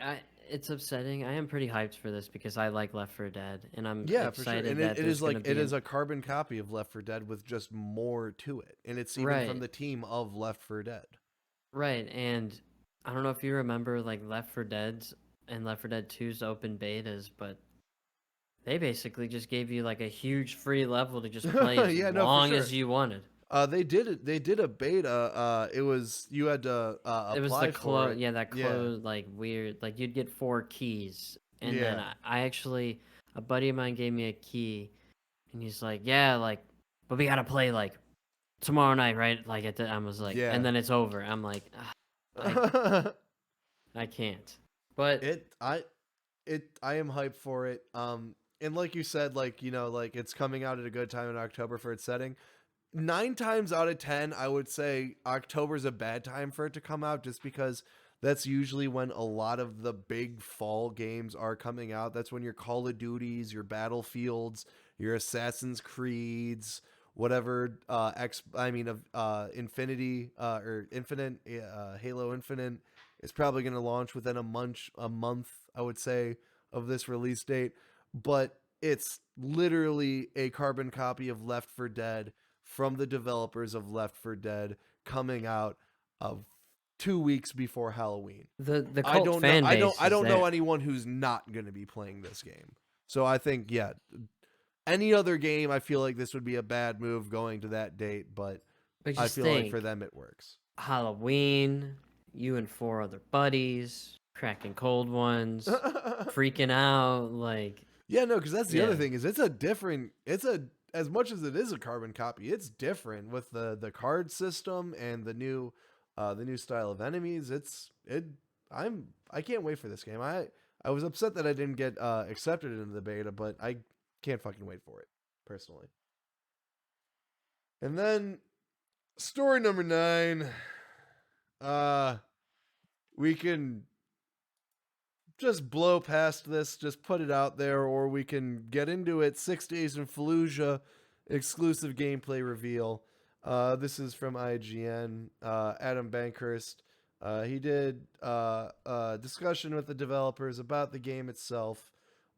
I. It's upsetting. I am pretty hyped for this because I like Left 4 Dead, and I'm yeah, for sure. excited And that it there's is gonna like it be is an a carbon copy of Left 4 Dead with just more to it, and it's even from right. the team of Left 4 Dead. Right, and I don't know if you remember like Left 4 Dead's and Left 4 Dead 2's open betas, but they basically just gave you like a huge free level to just play as Yeah, no, for long sure. as you wanted. They did it. They did a beta. It was you had to It was the apply for it. yeah, that Yeah, close like weird, like you'd get 4 keys, and then yeah. I actually a buddy of mine gave me a key, and he's like, yeah, like, but we gotta play like tomorrow night, right? Like I was like, and Yeah. then it's over. I'm like, I I can't, but. it I am hyped for it. And like you said, like like it's coming out at a good time in October for its setting. 9 times out of 10, I would say October's a bad time for it to come out, just because that's usually when a lot of the big fall games are coming out. That's when your Call of Duties, your Battlefields, your Assassin's Creeds, whatever Infinity or Infinite Halo Infinite is probably going to launch within a month, I would say, of this release date. But it's literally a carbon copy of Left 4 Dead from the developers of Left 4 Dead, coming out of 2 weeks before Halloween. The I cult don't know. fan base I is don't know there. anyone who's not going to be playing this game. So I think, yeah, any other game, I feel like this would be a bad move going to that date. But But I just feel like for think, them it works. Halloween, you and 4 other buddies, cracking cold ones, freaking out, like, Yeah, no, because that's the other yeah. thing is it's a as much as it is a carbon copy, it's different with the card system and the new style of enemies. I can't wait for this game. I was upset that I didn't get accepted into the beta, but I can't fucking wait for it personally. And then story number 9, uh, we can just blow past this, just put it out there, or we can get into it. 6 Days in Fallujah exclusive gameplay reveal. This is from IGN. Adam Bankhurst. He did a discussion with the developers about the game itself,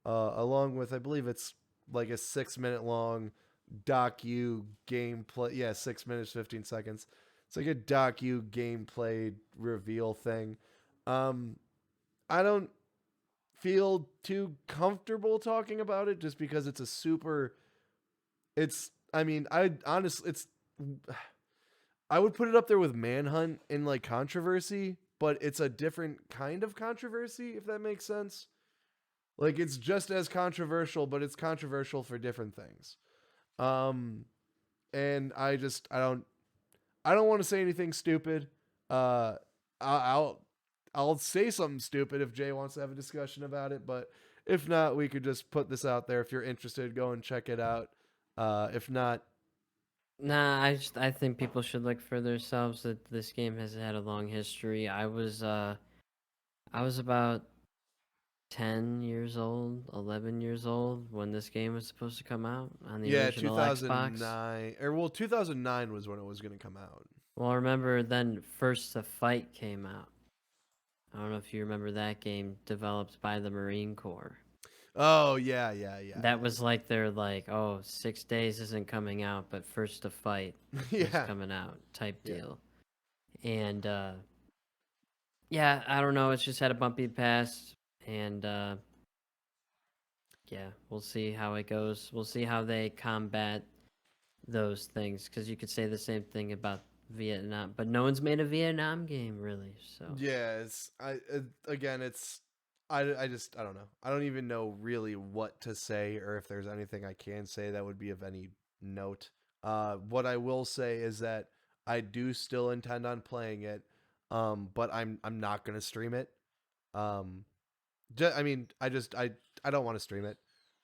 along with, I believe it's like a 6 minute long docu gameplay. Yeah, 6 minutes, 15 seconds. It's like a docu gameplay reveal thing. Um, I don't feel too comfortable talking about it, just because it's a super it's I mean, I honestly it's I would put it up there with Manhunt in like controversy, but it's a different kind of controversy, if that makes sense. Like, it's just as controversial, but it's controversial for different things. Um and I don't want to say anything stupid. Uh I'll I'll say something stupid if Jay wants to have a discussion about it, but if not, we could just put this out there. If you're interested, go and check it out. If not, Nah, I think people should look for themselves that this game has had a long history. I was about 10 years old, 11 years old when this game was supposed to come out on the yeah, original Xbox. 2009, or well, 2009 was when it was going to come out. Well, I remember then First to Fight came out. I don't know if you remember that game, developed by the Marine Corps. Oh yeah, yeah, yeah. That was like their like, oh, 6 days isn't coming out, but First to Fight is Yeah, coming out type yeah. deal. And yeah, I don't know. It's just had a bumpy past, and yeah, we'll see how it goes. We'll see how they combat those things, because you could say the same thing about Vietnam, but no one's made a Vietnam game really. So Yeah, again, I just I don't know. I don't even know really what to say, or if there's anything I can say that would be of any note. What I will say is that I do still intend on playing it, but I'm not gonna stream it. Um, I mean, I don't want to stream it.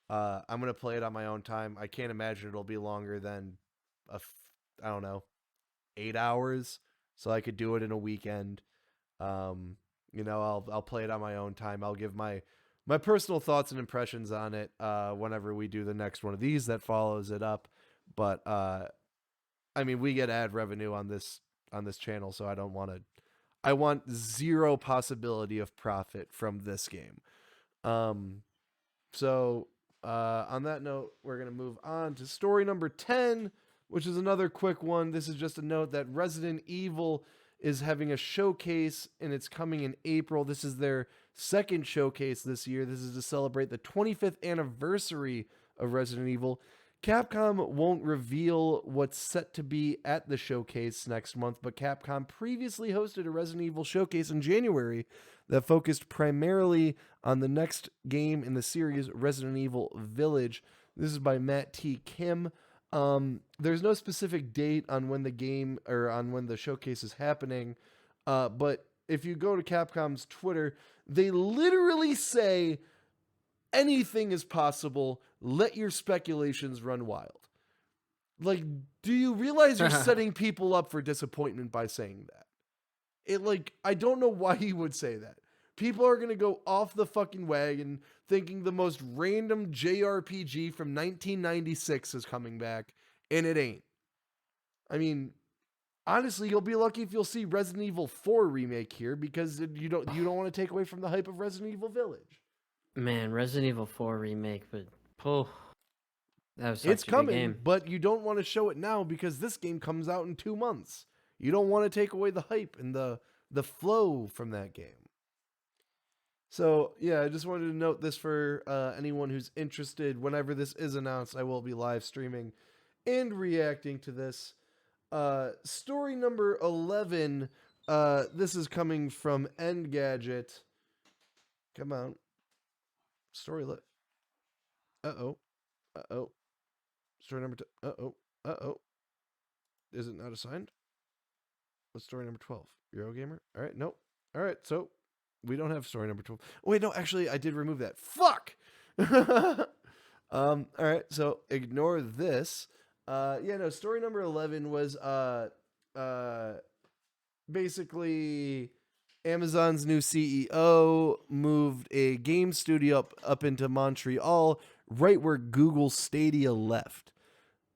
I'm gonna play it on my own time. I can't imagine it'll be longer than I don't know, 8 hours. So I could do it in a weekend. I'll play it on my own time. I'll give my personal thoughts and impressions on it whenever we do the next one of these that follows it up. But I mean, we get ad revenue on this channel, so I don't want to. I want zero possibility of profit from this game. So on that note, we're gonna move on to story number 10, which is another quick one. This is just a note that Resident Evil is having a showcase, and it's coming in April. This is their second showcase this year. This is to celebrate the 25th anniversary of Resident Evil. Capcom won't reveal what's set to be at the showcase next month, but Capcom previously hosted a Resident Evil showcase in January that focused primarily on the next game in the series, Resident Evil Village. This is by Matt T. Kim. There's no specific date on when the game or on when the showcase is happening, but if you go to Capcom's Twitter, they literally say anything is possible. Let your speculations run wild. Like, do you realize you're setting people up for disappointment by saying that? I don't know why he would say that. People are going to go off the fucking wagon thinking the most random JRPG from 1996 is coming back, and it ain't. I mean, honestly, you'll be lucky if you'll see Resident Evil 4 remake here, because you don't want to take away from the hype of Resident Evil Village. Man, Resident Evil 4 remake, but that was it's such a coming, good game. But you don't want to show it now because this game comes out in 2 months. You don't want to take away the hype and the flow from that game. So, yeah, I just wanted to note this for anyone who's interested. Whenever this is announced, I will be live streaming and reacting to this. Story number 11. This is coming from Engadget. Come on. Story lit. Uh-oh. Story number 2. Uh-oh. Is it not assigned? What's story number 12? Eurogamer? All right, nope. All right, so we don't have story number 12. Oh, wait, no, actually, I did remove that. Fuck! All right, so ignore this. Story number 11 was basically Amazon's new CEO moved a game studio up into Montreal, right where Google Stadia left.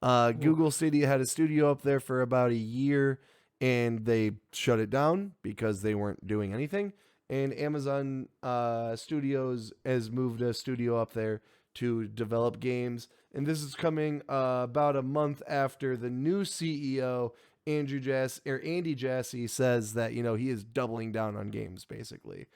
Google Stadia had a studio up there for about a year, and they shut it down because they weren't doing anything. And Amazon Studios has moved a studio up there to develop games. And this is coming about a month after the new CEO, Andy Jassy, says that, he is doubling down on games, basically.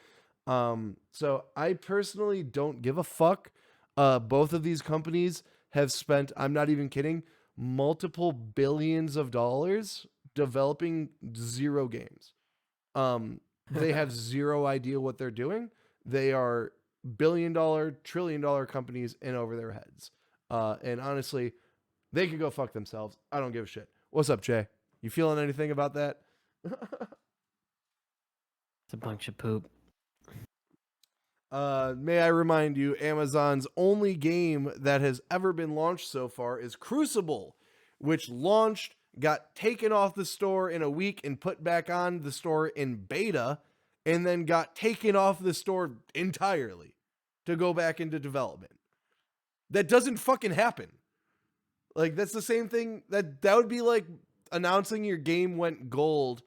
So I personally don't give a fuck. Both of these companies have spent, I'm not even kidding, multiple billions of dollars developing 0 games. They have zero idea what they're doing. They are billion-dollar, trillion-dollar companies in over their heads. And honestly, they could go fuck themselves. I don't give a shit. What's up, Jay? You feeling anything about that? It's a bunch of poop. May I remind you, Amazon's only game that has ever been launched so far is Crucible, which launched, got taken off the store in a week and put back on the store in beta, and then got taken off the store entirely to go back into development. That doesn't fucking happen. Like, that's the same thing that would be like announcing your game went gold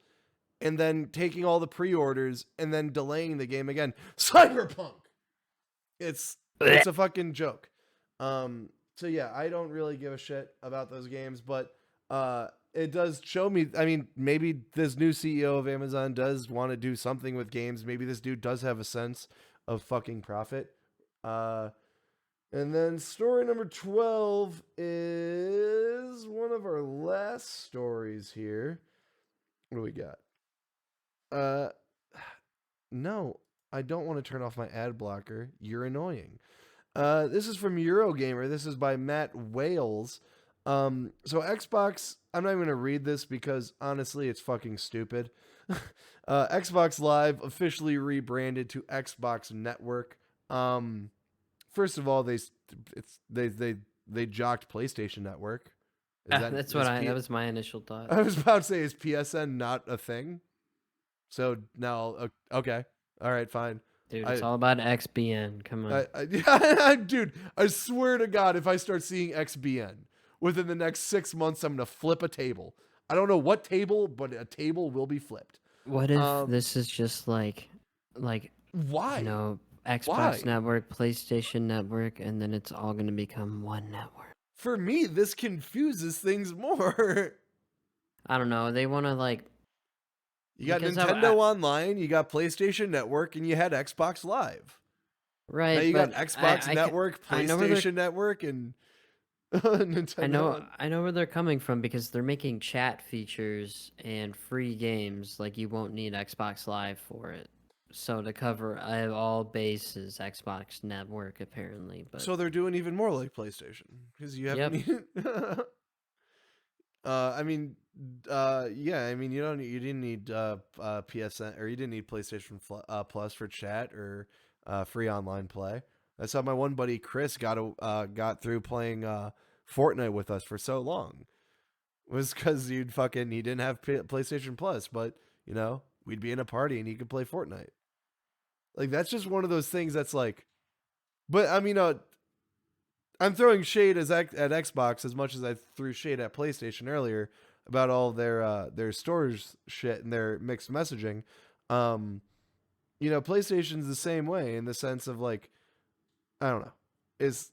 and then taking all the pre-orders and then delaying the game again. Cyberpunk. It's a fucking joke. So yeah, I don't really give a shit about those games, but it does show me, I mean, maybe this new CEO of Amazon does want to do something with games. Maybe this dude does have a sense of fucking profit. And then story number 12 is one of our last stories here. What do we got? No, I don't want to turn off my ad blocker. You're annoying. This is from Eurogamer. This is by Matt Wales. So Xbox, I'm not even going to read this because honestly, it's fucking stupid. Xbox Live officially rebranded to Xbox Network. First of all, they jocked PlayStation Network. That's what that was my initial thought. I was about to say, is PSN not a thing? So now, okay, all right, fine. Dude, it's all about XBN. Come on, dude. I swear to God, if I start seeing XBN within the next 6 months, I'm gonna flip a table. I don't know what table, but a table will be flipped. What if this is just like why? You know, Xbox Network, PlayStation Network, and then it's all gonna become one network. For me, this confuses things more. I don't know. They want to like. You got Nintendo Online, you got PlayStation Network, and you had Xbox Live. Right. Now you got Xbox Network, PlayStation Network, and Nintendo. I know where they're coming from because they're making chat features and free games. Like you won't need Xbox Live for it. So to cover all bases, Xbox Network apparently. But so they're doing even more like PlayStation because you haven't. I mean, yeah. I mean, you didn't need PSN, or you didn't need PlayStation Plus for chat or free online play. That's how my one buddy Chris got through playing Fortnite with us for so long. It was because he didn't have PlayStation Plus, but we'd be in a party and he could play Fortnite. Like that's just one of those things that's like, but I mean, I'm throwing shade at Xbox as much as I threw shade at PlayStation earlier about all their stores shit and their mixed messaging. PlayStation's the same way in the sense of like, I don't know, is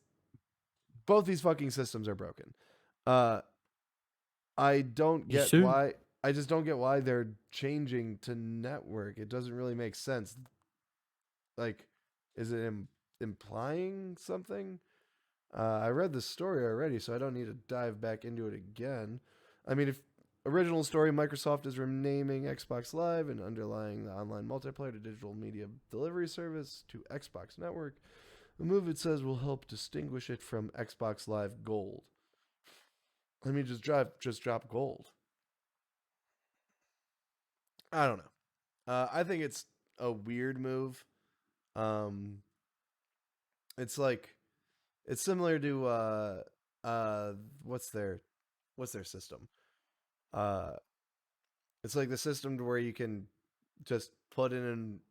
both these fucking systems are broken. I don't get why. I just don't get why they're changing to network. It doesn't really make sense. Like, is it implying something? I read the story already, so I don't need to dive back into it again. I mean, if original story, Microsoft is renaming Xbox Live and underlying the online multiplayer to digital media delivery service to Xbox Network. The move, it says, will help distinguish it from Xbox Live Gold. Let me just drop Gold. I don't know. I think it's a weird move. It's similar to what's their system? It's like the system to where you can just put in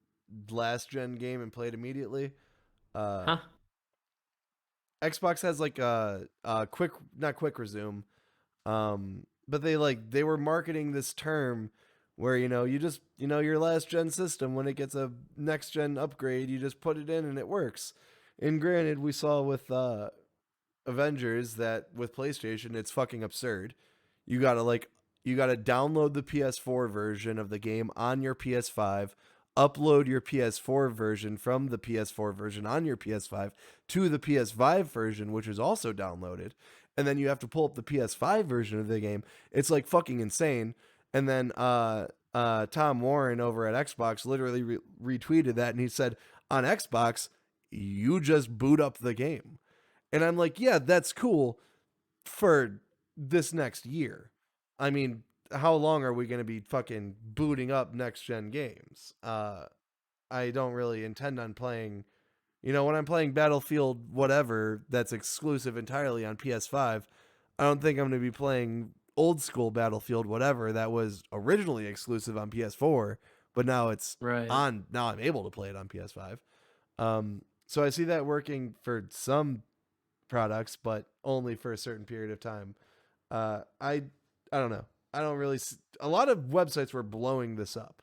a last gen game and play it immediately. Xbox has like a not quick resume, but they were marketing this term where you just your last gen system, when it gets a next gen upgrade, you just put it in and it works. And granted, we saw with Avengers that with PlayStation, it's fucking absurd. You gotta download the PS4 version of the game on your PS5, upload your PS4 version from the PS4 version on your PS5 to the PS5 version, which is also downloaded, and then you have to pull up the PS5 version of the game. It's like fucking insane. And then Tom Warren over at Xbox literally retweeted that, and he said, on Xbox, you just boot up the game. And I'm like, yeah, that's cool for this next year. I mean, how long are we going to be fucking booting up next gen games? I don't really intend on playing, when I'm playing Battlefield whatever that's exclusive entirely on PS5, I don't think I'm going to be playing old school Battlefield whatever that was originally exclusive on PS4, but now it's on. Now I'm able to play it on PS5. So I see that working for some products, but only for a certain period of time. I don't know. I don't really. A lot of websites were blowing this up,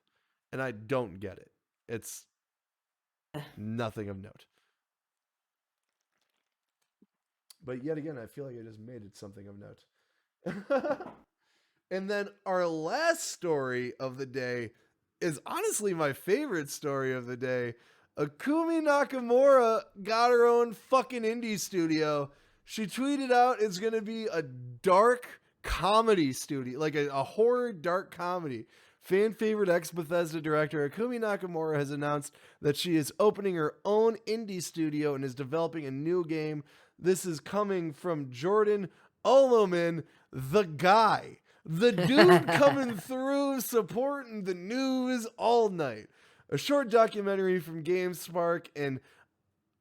and I don't get it. It's nothing of note. But yet again, I feel like I just made it something of note. And then our last story of the day is honestly my favorite story of the day. Ikumi Nakamura got her own fucking indie studio. She tweeted out it's going to be a dark comedy studio, like a horror dark comedy. Fan favorite ex-Bethesda director Ikumi Nakamura has announced that she is opening her own indie studio and is developing a new game. This is coming from Jordan Oloman, the guy. The dude coming through supporting the news all night. A short documentary from GameSpark and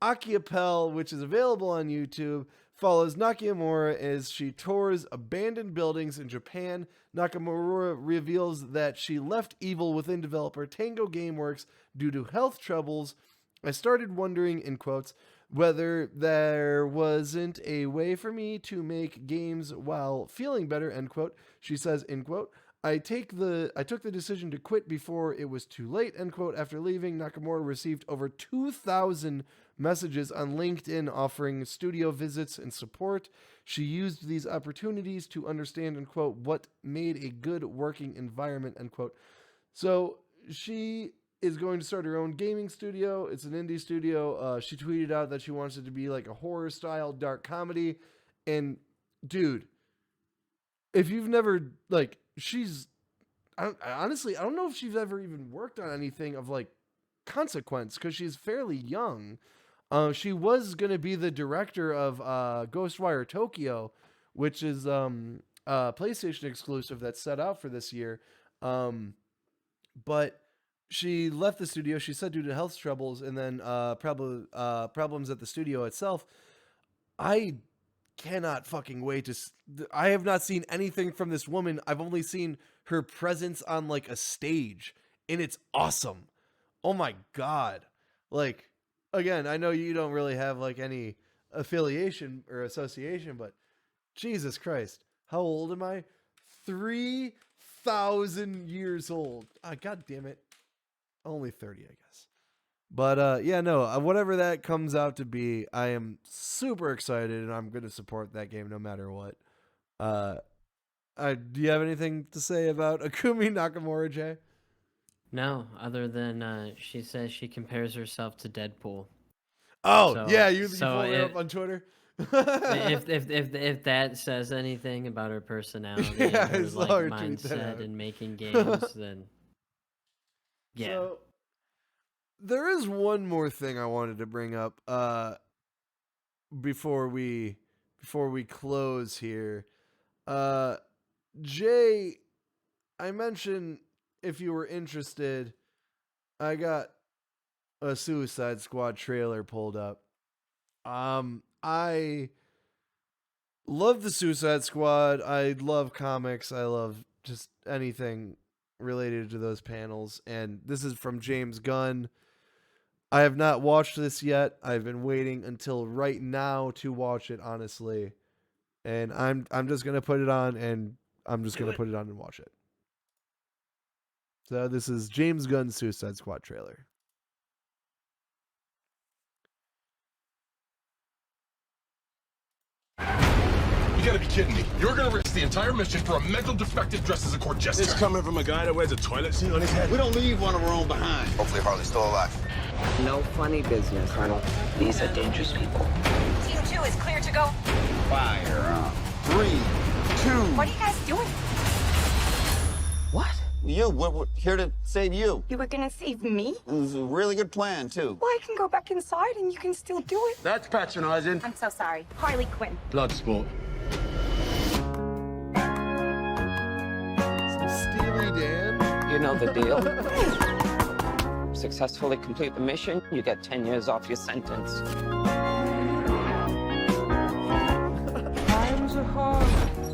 Akiapel, which is available on YouTube, follows Nakamura as she tours abandoned buildings in Japan. Nakamura reveals that she left Evil Within developer Tango Gameworks due to health troubles. I started wondering, in quotes, whether there wasn't a way for me to make games while feeling better, end quote. She says, end quote, I took the decision to quit before it was too late, end quote. After leaving, Nakamura received over 2,000 messages on LinkedIn offering studio visits and support. She used these opportunities to understand, end quote, what made a good working environment, end quote. So she is going to start her own gaming studio. It's an indie studio. She tweeted out that she wants it to be like a horror style dark comedy. And dude, if you've never honestly, I don't know if she's ever even worked on anything of like consequence because she's fairly young. She was going to be the director of Ghostwire Tokyo, which is a PlayStation exclusive that's set out for this year. But she left the studio, she said, due to health troubles and then problems at the studio itself. I cannot fucking wait to... I have not seen anything from this woman. I've only seen her presence on like a stage, and it's awesome. Oh my God. Like, again, I know you don't really have like any affiliation or association, but Jesus Christ, how old am I? 3,000 years old. God damn it. Only 30, I guess. But yeah, no, whatever that comes out to be, I am super excited, and I'm going to support that game no matter what. Do you have anything to say about Ikumi Nakamura, Jay? No, other than she says she compares herself to Deadpool. Oh, so, yeah, you pulled it up on Twitter? if that says anything about her personality and her like mindset in making games, then yeah. So, there is one more thing I wanted to bring up before we close here. Jay, I mentioned if you were interested, I got a Suicide Squad trailer pulled up. I love the Suicide Squad. I love comics. I love just anything related to those panels. And this is from James Gunn. I have not watched this yet. I've been waiting until right now to watch it, honestly. And I'm just gonna put it on, and I'm just gonna put it on and watch it. So this is James Gunn's Suicide Squad trailer. You gotta be kidding me. You're gonna risk the entire mission for a mental defective dressed as a court jester. This coming from a guy that wears a toilet seat on his head. We don't leave one of our own behind. Hopefully Harley's still alive. No funny business, Colonel. These are dangerous people. Team 2 is clear to go. Fire up. 3, 2. What are you guys doing? What? We're here to save you. You were gonna save me? It was a really good plan, too. Well, I can go back inside and you can still do it. That's patronizing. I'm so sorry. Harley Quinn. Bloodsport. Steely Dan. You know the deal. Successfully complete the mission, you get 10 years off your sentence.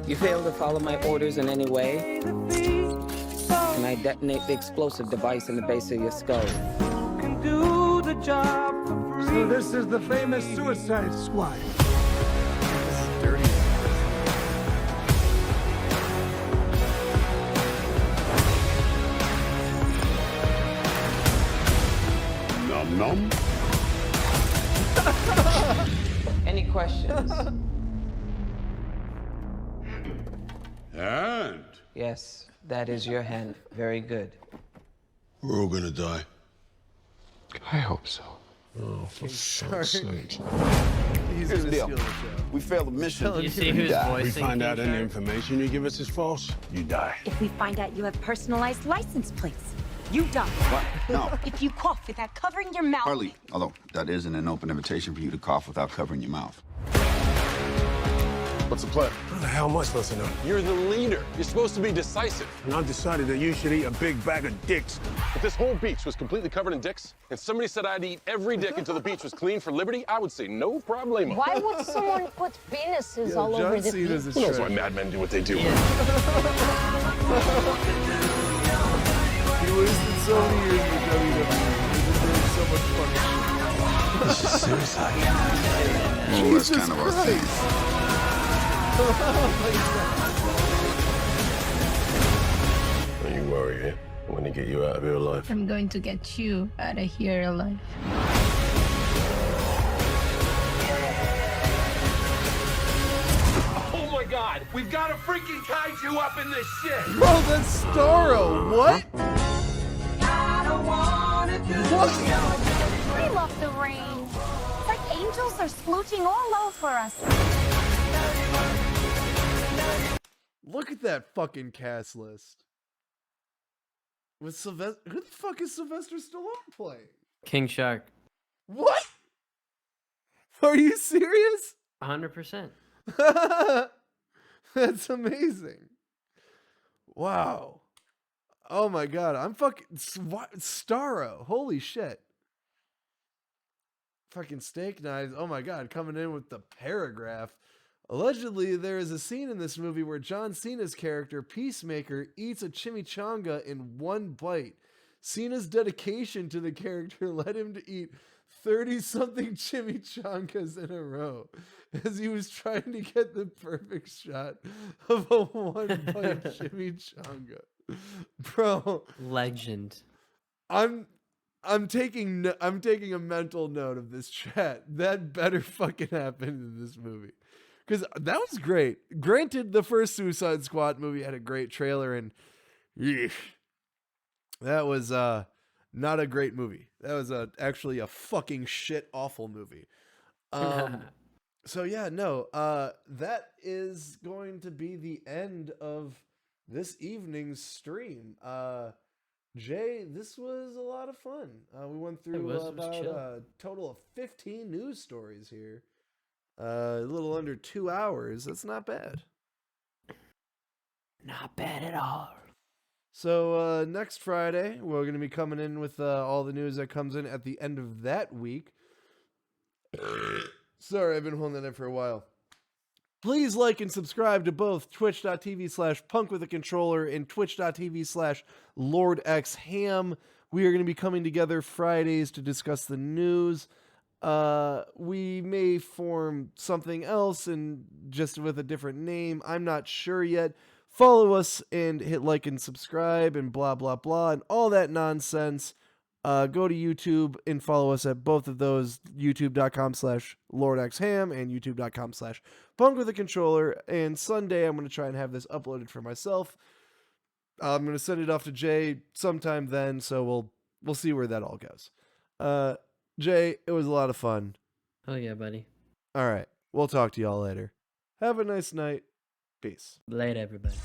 You fail to follow my orders in any way, and I detonate the explosive device in the base of your skull. So this is the famous Suicide Squad. Dirty. Nom nom. Any questions? And Yes, that is your hand. Very good. we're all gonna die. I hope so. Oh, for fuck's sake. He's Here's gonna the deal. steal the show. We failed the mission. You see who's die. We voicing find out King any Shark? information you give us is false, you die. If we find out you have personalized license plates, you die. What? No. If you cough without covering your mouth. Harley, although that isn't an open invitation for you to cough without covering your mouth. What's the plan? How the hell am I supposed to know? You're the leader. You're supposed to be decisive. And I've decided that you should eat a big bag of dicks. If this whole beach was completely covered in dicks, and somebody said I'd eat every dick until the beach was clean for liberty, I would say no problemo. Why would someone put penises all John over the Cena's beach? a Who knows why treasure. madmen do what they do? He wasted so many years in the WWE. He's been doing so much funny shit. This is suicide. Well, that's kind of our thing. Don't you worry, eh? I'm gonna get you out of here alive. I'm going to get you out of here alive. Oh my god, we've got a freaking kaiju up in this shit! Bro, that's Starro. What? What? We love the rain. It's like angels are splooching all over us. Look at that fucking cast list. With Sylvester, who the fuck is Sylvester Stallone playing? King Shark. What? Are you serious? 100%. That's amazing. Wow. Oh my god, I'm fucking Starro. Holy shit. Fucking steak knives. Oh my god, coming in with the paragraph. Allegedly, there is a scene in this movie where John Cena's character, Peacemaker, eats a chimichanga in one bite. Cena's dedication to the character led him to eat 30-something chimichangas in a row as he was trying to get the perfect shot of a one-bite chimichanga. Bro, Legend. I'm taking a mental note of this chat. That better fucking happen in this movie. Because that was great. Granted, the first Suicide Squad movie had a great trailer, and yeesh, that was not a great movie. That was actually a fucking shit awful movie. So yeah, no, that is going to be the end of this evening's stream. Jay, this was a lot of fun. We went through about a total of 15 news stories here. A little under 2 hours. That's not bad. Not bad at all. So next Friday, we're going to be coming in with all the news that comes in at the end of that week. Sorry, I've been holding that in for a while. Please like and subscribe to both twitch.tv/punkwithacontroller and twitch.tv/LordXHam. We are going to be coming together Fridays to discuss the news. We may form something else and just with a different name. I'm not sure yet. Follow us and hit like and subscribe and blah, blah, blah, and all that nonsense. Go to YouTube and follow us at both of those, youtube.com/LordXHam and youtube.com/punkwithacontroller. And Sunday, I'm going to try and have this uploaded for myself. I'm going to send it off to Jay sometime then, so we'll see where that all goes. Jay, it was a lot of fun. Oh yeah, buddy. All right. We'll talk to y'all later. Have a nice night. Peace. Later, everybody.